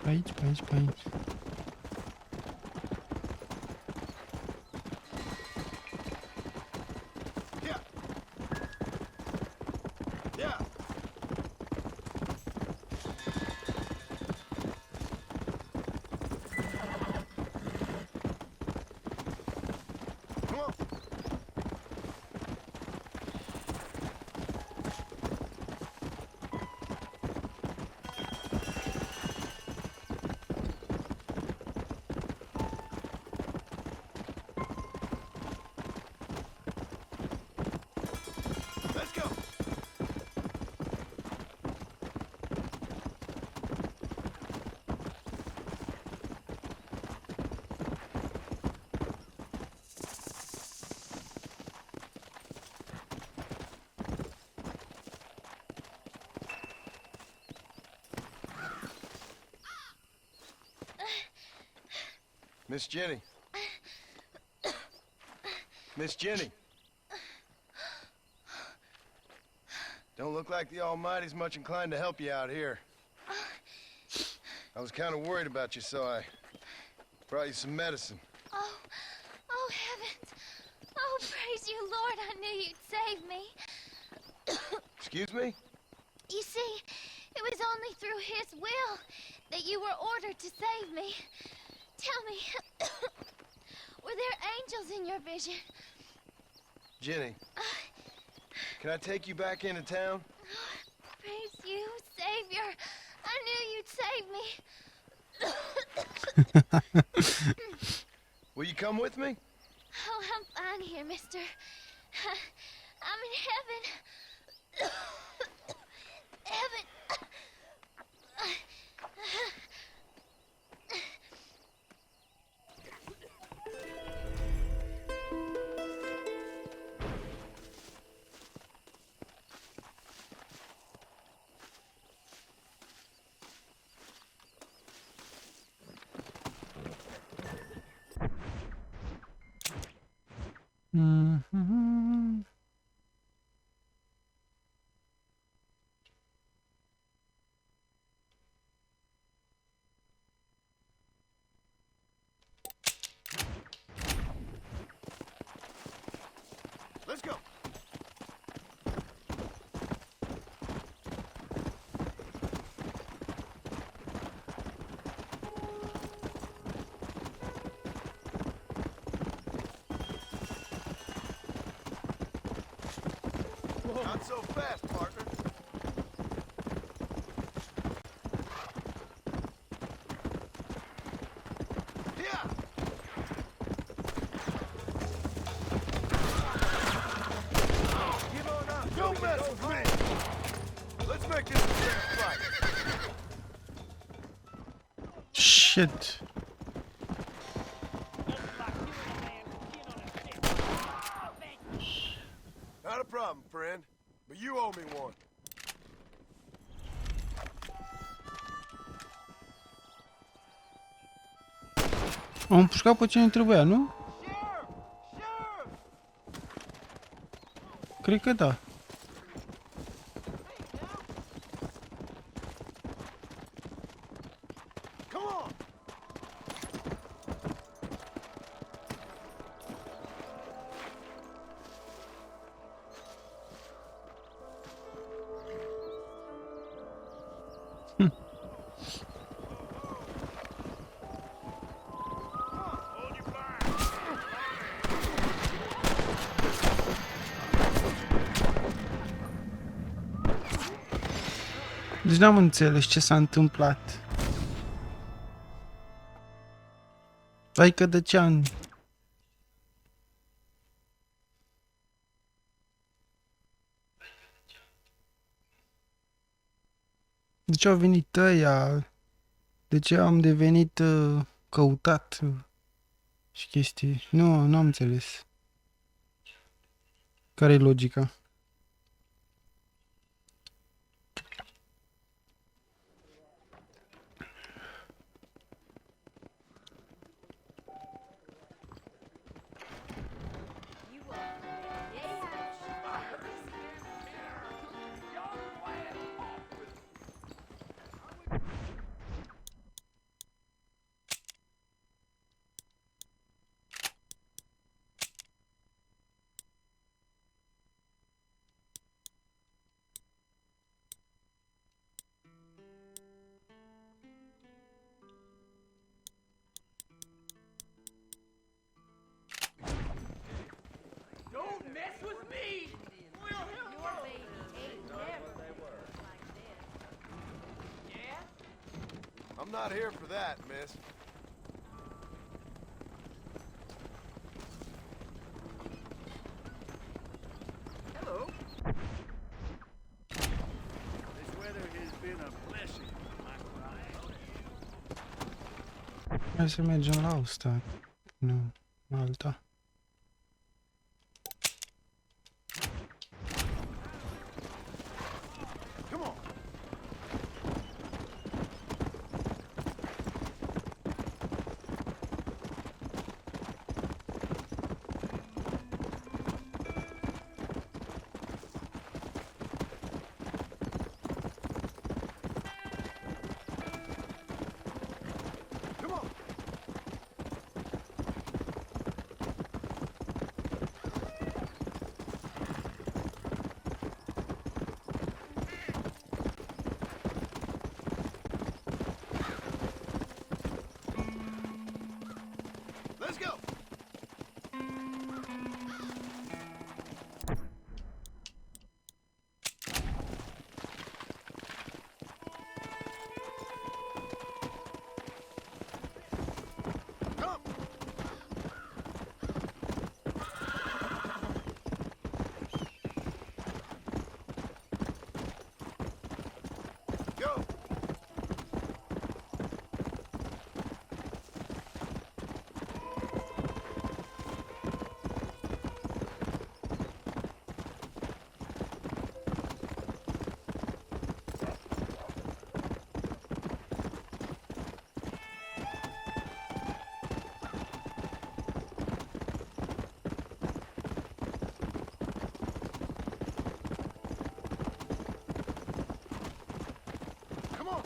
Pe aici, pe aici, pe aici. Miss Jenny. Miss Jenny. Don't look like the Almighty's much inclined to help you out here. I was kind of worried about you, so I brought you some medicine. Oh, heavens. Oh, praise you, Lord. I knew you'd save me. Excuse me? You see, it was only through his will that you were ordered to save me. Tell me, were there angels in your vision? Jenny, can I take you back into town? Praise you, Savior. I knew you'd save me. Will you come with me? Oh, I'm fine here, mister. I'm in heaven. Heaven. Mm-hmm. Let's go. so fast, partner? Yeah. Give on up. Don't mess with me. Let's make this a fair fight. Shit. Not a problem, friend. But you owe me one. Am împușcat pe cine trebuia, nu? Cred că da. Deci n-am înțeles ce s-a întâmplat. Adică de ce am... De ce au venit ăia? De ce am devenit căutat? Și chestii... Nu, n-am înțeles. Care e logica? Don't mess with me! Well, your baby ain't never like this. Yeah? I'm not here for that, miss. Hello. This weather has been a blessing, my friend. Hai să mergem la asta. Nu, alta. Let's go. Go. Come on.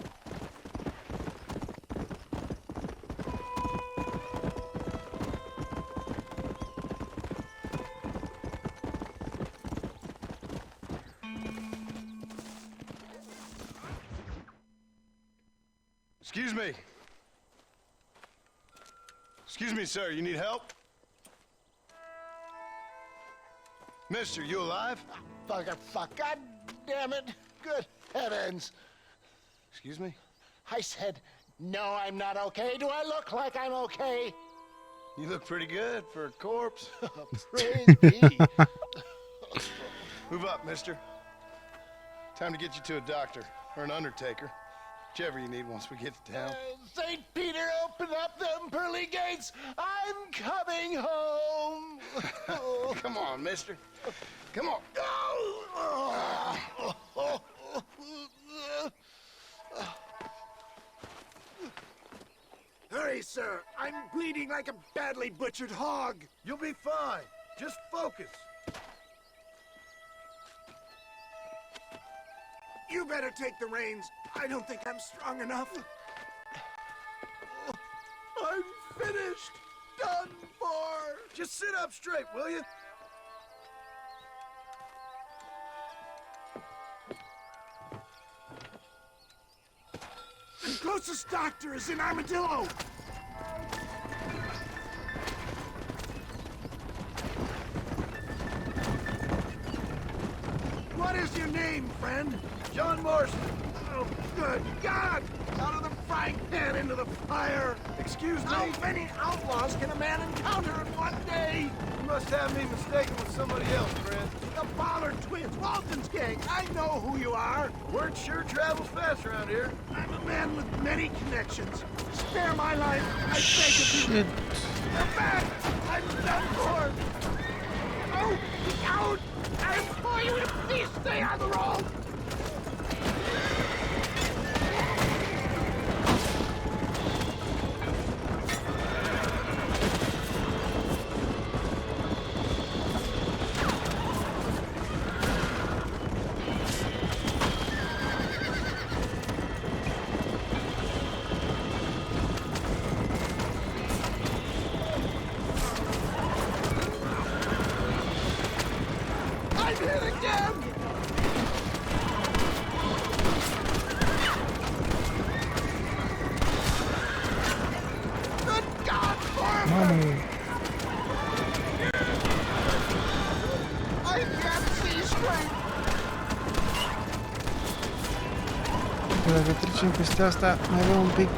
Excuse me. Excuse me, sir. You need help? Mister, you alive? Fuck. God damn it. Good heavens. Excuse me? I said, no, I'm not okay. Do I look like I'm okay? You look pretty good for a corpse. Praise be. Move up, mister. Time to get you to a doctor or an undertaker. Whichever you need once we get to town. St. Peter, open up them pearly gates. I'm coming home. Come on, mister. Come on. Hurry, sir. I'm bleeding like a badly butchered hog. You'll be fine. Just focus. You better take the reins. I don't think I'm strong enough. I'm finished. Done for. Just sit up straight, will you? The closest doctor is in Armadillo. What is your name, friend? John Marston. Oh, good God! Out of the frying pan into the fire! Excuse me? How many outlaws can a man encounter in one day? You must have me mistaken with somebody else, friend. The Ballard twins, Walton's gang. I know who you are. Word sure travels fast around here. I'm a man with many connections. Spare my life, I beg of you. You're back! I'm done for! Oh, out! I implore you to please stay on the road! Dacă trecem peste asta, mai avem un pic.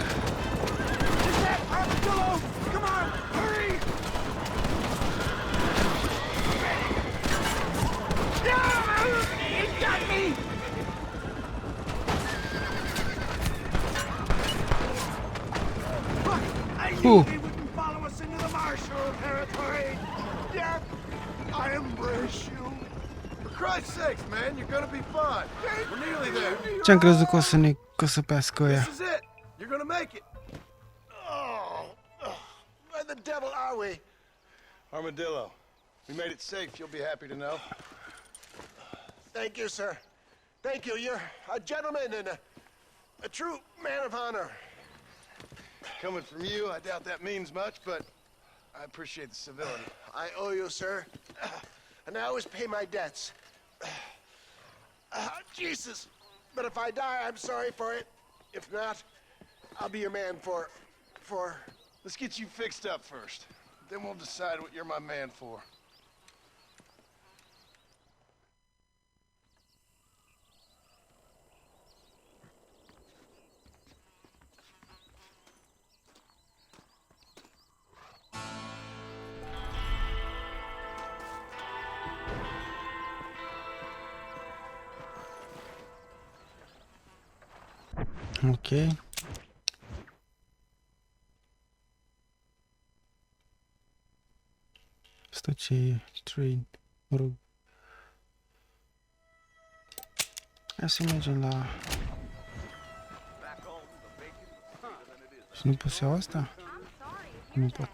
They wouldn't follow us into the martial territory. Yet, I embrace you. For Christ's sakes, man, you're gonna be fine. We're nearly there. Ce-am crezut că o să ne căsăpească ăia? This is it. You're gonna make it. Where the devil are we? Armadillo. We made it safe, you'll be happy to know. Thank you, sir. Thank you. You're a gentleman and a true man of honor. Coming from you, I doubt that means much, but I appreciate the civility. I owe you, sir. And I always pay my debts. Jesus. But if I die, I'm sorry for it. If not, I'll be your man for... Let's get you fixed up first. Then we'll decide what you're my man for. Ok. Asta ce e? Train. Mă rog. Hai să mergem la... Și nu pot să iau asta? Nu pot.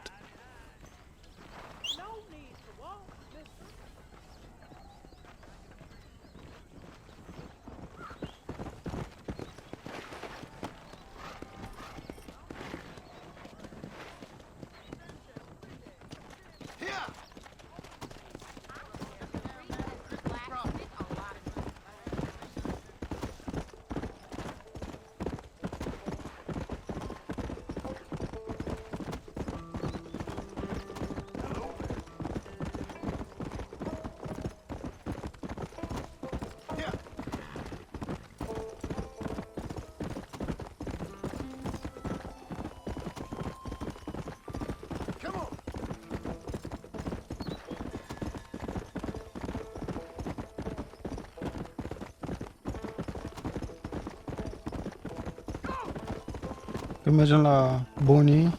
Păi mergem la Bonnie,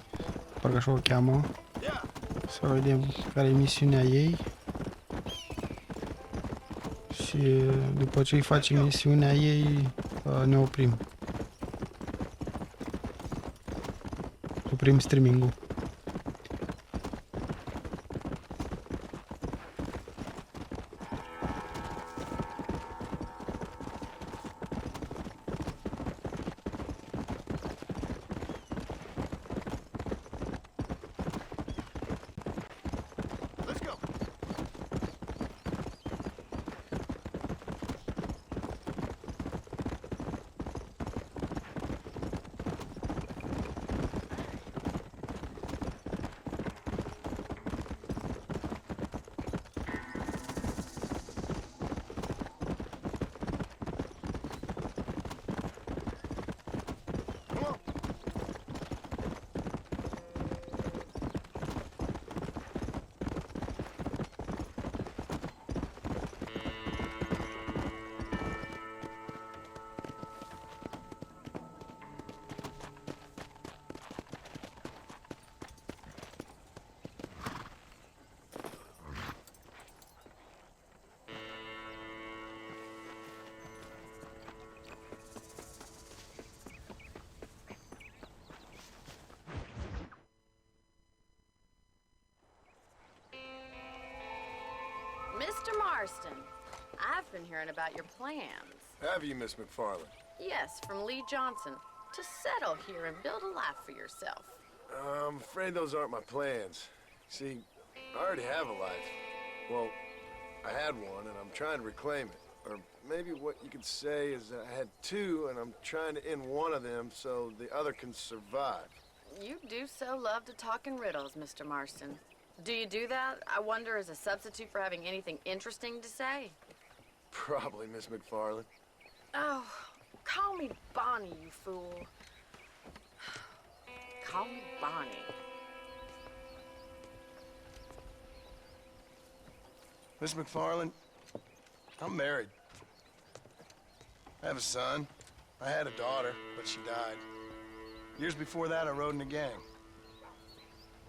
parcă așa o cheamă. Să vedem care e misiunea ei. Și după ce îi facem misiunea ei, ne oprim. Oprim streaming-ul. Mr. Marston, I've been hearing about your plans. Have you, Miss McFarland? Yes, from Lee Johnson. To settle here and build a life for yourself. I'm afraid those aren't my plans. See, I already have a life. Well, I had one, and I'm trying to reclaim it. Or maybe what you could say is that I had two, and I'm trying to end one of them so the other can survive. You do so love to talk in riddles, Mr. Marston. Do you do that, I wonder, as a substitute for having anything interesting to say? Probably, Miss McFarland. Oh, call me Bonnie, you fool. Call me Bonnie. Miss McFarland, I'm married. I have a son. I had a daughter, but she died. Years before that, I rode in a gang.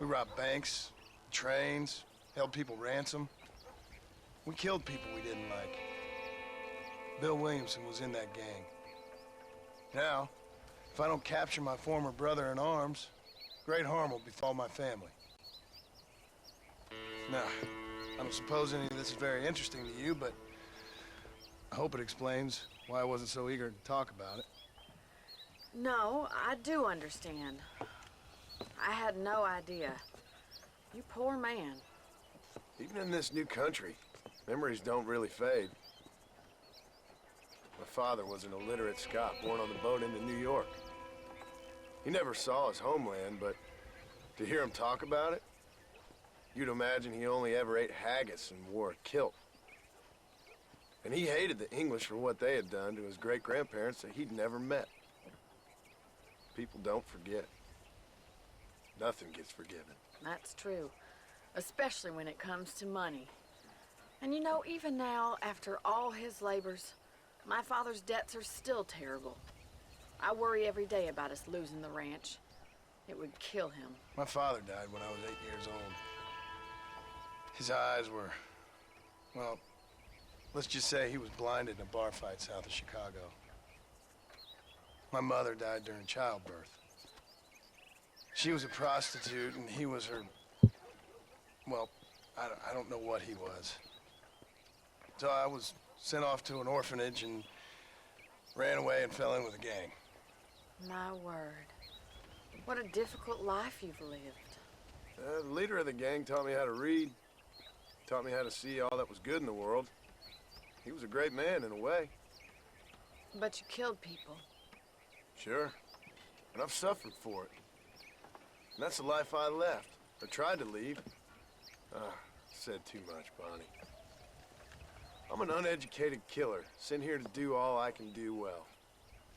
We robbed banks, trains, held people ransom. We killed people we didn't like. Bill Williamson was in that gang. Now, if I don't capture my former brother in arms, great harm will befall my family. Now, I don't suppose any of this is very interesting to you, but I hope it explains why I wasn't so eager to talk about it. No, I do understand. I had no idea. You poor man. Even in this new country, memories don't really fade. My father was an illiterate Scot born on the boat into New York. He never saw his homeland, but to hear him talk about it, you'd imagine he only ever ate haggis and wore a kilt. And he hated the English for what they had done to his great-grandparents that he'd never met. People don't forget. Nothing gets forgiven. That's true. Especially when it comes to money. And you know, even now, after all his labors, my father's debts are still terrible. I worry every day about us losing the ranch. It would kill him. My father died when I was 8 years old. His eyes were, well, let's just say he was blinded in a bar fight south of Chicago. My mother died during childbirth. She was a prostitute, and he was her, well, I don't know what he was. So I was sent off to an orphanage and ran away and fell in with a gang. My word. What a difficult life you've lived. The leader of the gang taught me how to read, taught me how to see all that was good in the world. He was a great man in a way. But you killed people. Sure. And I've suffered for it. And that's the life I left. I tried to leave. Said too much, Bonnie. I'm an uneducated killer, sent here to do all I can do well.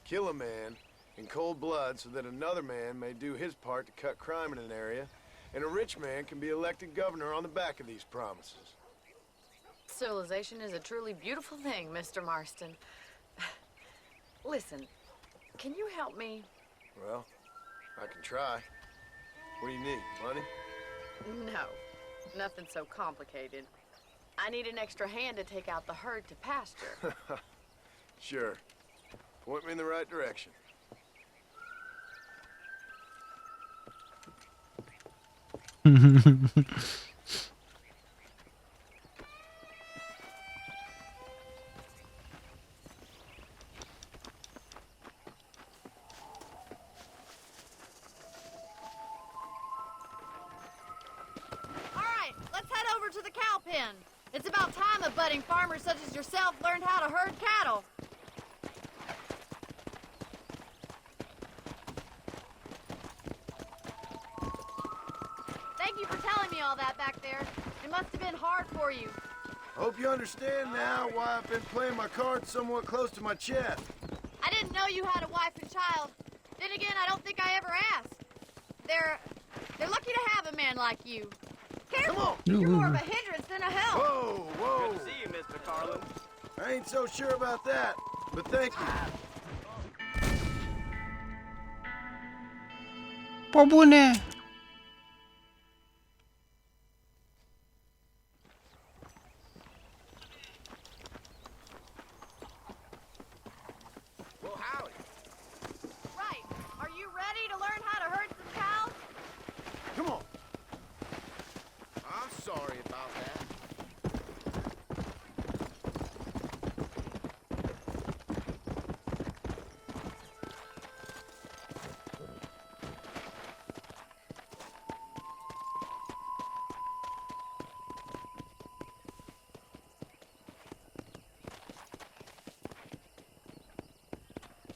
Kill a man in cold blood so that another man may do his part to cut crime in an area, and a rich man can be elected governor on the back of these promises. Civilization is a truly beautiful thing, Mr. Marston. Listen, can you help me? Well, I can try. What do you need, money? No, nothing so complicated. I need an extra hand to take out the herd to pasture. Sure. Point me in the right direction. To the cow pen. It's about time a budding farmer such as yourself learned how to herd cattle. Thank you for telling me all that back there. It must have been hard for you. Hope you understand now why I've been playing my cards somewhat close to my chest. I didn't know you had a wife and child. Then again, I don't think I ever asked. They're lucky to have a man like you. Careful! Come on! You're more of a hindrance than a help. Whoa, whoa! Good to see you, Mr. Carlin. I ain't so sure about that, but thank you. Po bune! Well, howdy. Right. Are you ready to learn how to herd some cows? Come on! I'm sorry about that.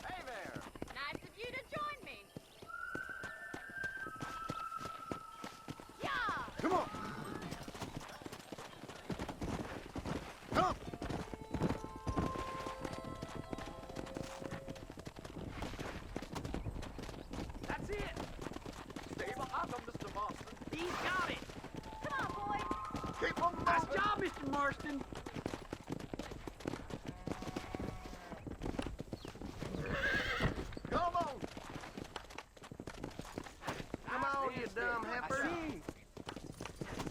Hey there. Nice of you to join me. Yeah! Come on! Come! That's it. Stay behind them, Mr. Marston. He's got it. Come on, boy. Keep them Nice job, Mr. Marston. Come on! Come on, you dumb heifer.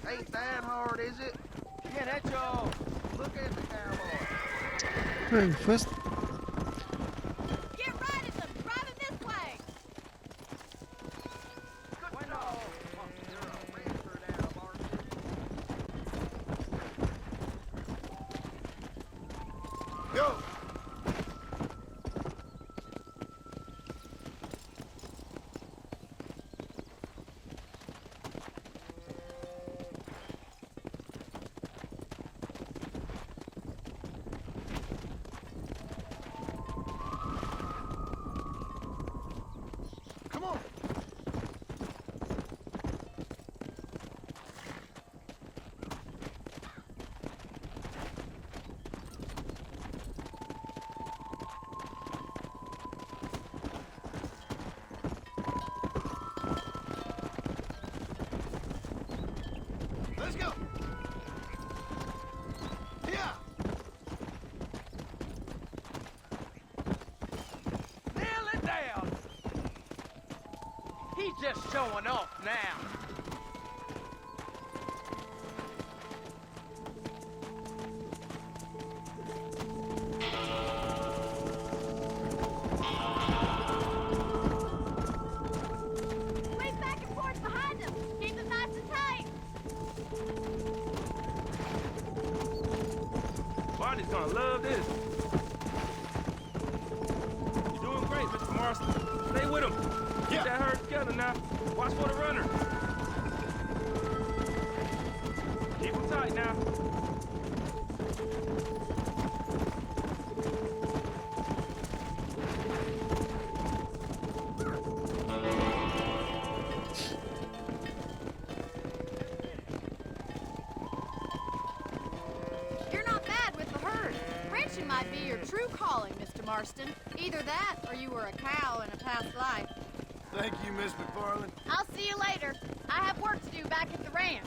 Ain't that hard, is it? Get at y'all. Look at the cowboy. Breakfast. Get right at them. Drive them this way. Go! Come on! Let's go! Yeah! Nail it down. He's just showing off now. Squeeze back and forth behind them. Keep them nice and tight. Barney's gonna love this. You're doing great, Mr. Marston. Stay with him. Get that herd together now. Watch for the runner. Keep him tight now. You're not bad with the herd. Ranching might be your true calling, Mr. Marston. Either that, or you were a cow in a past life. Thank you, Miss McFarland. I'll see you later. I have work to do back at the ranch.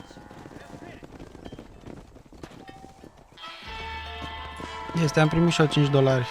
Este, am primit și eu $5.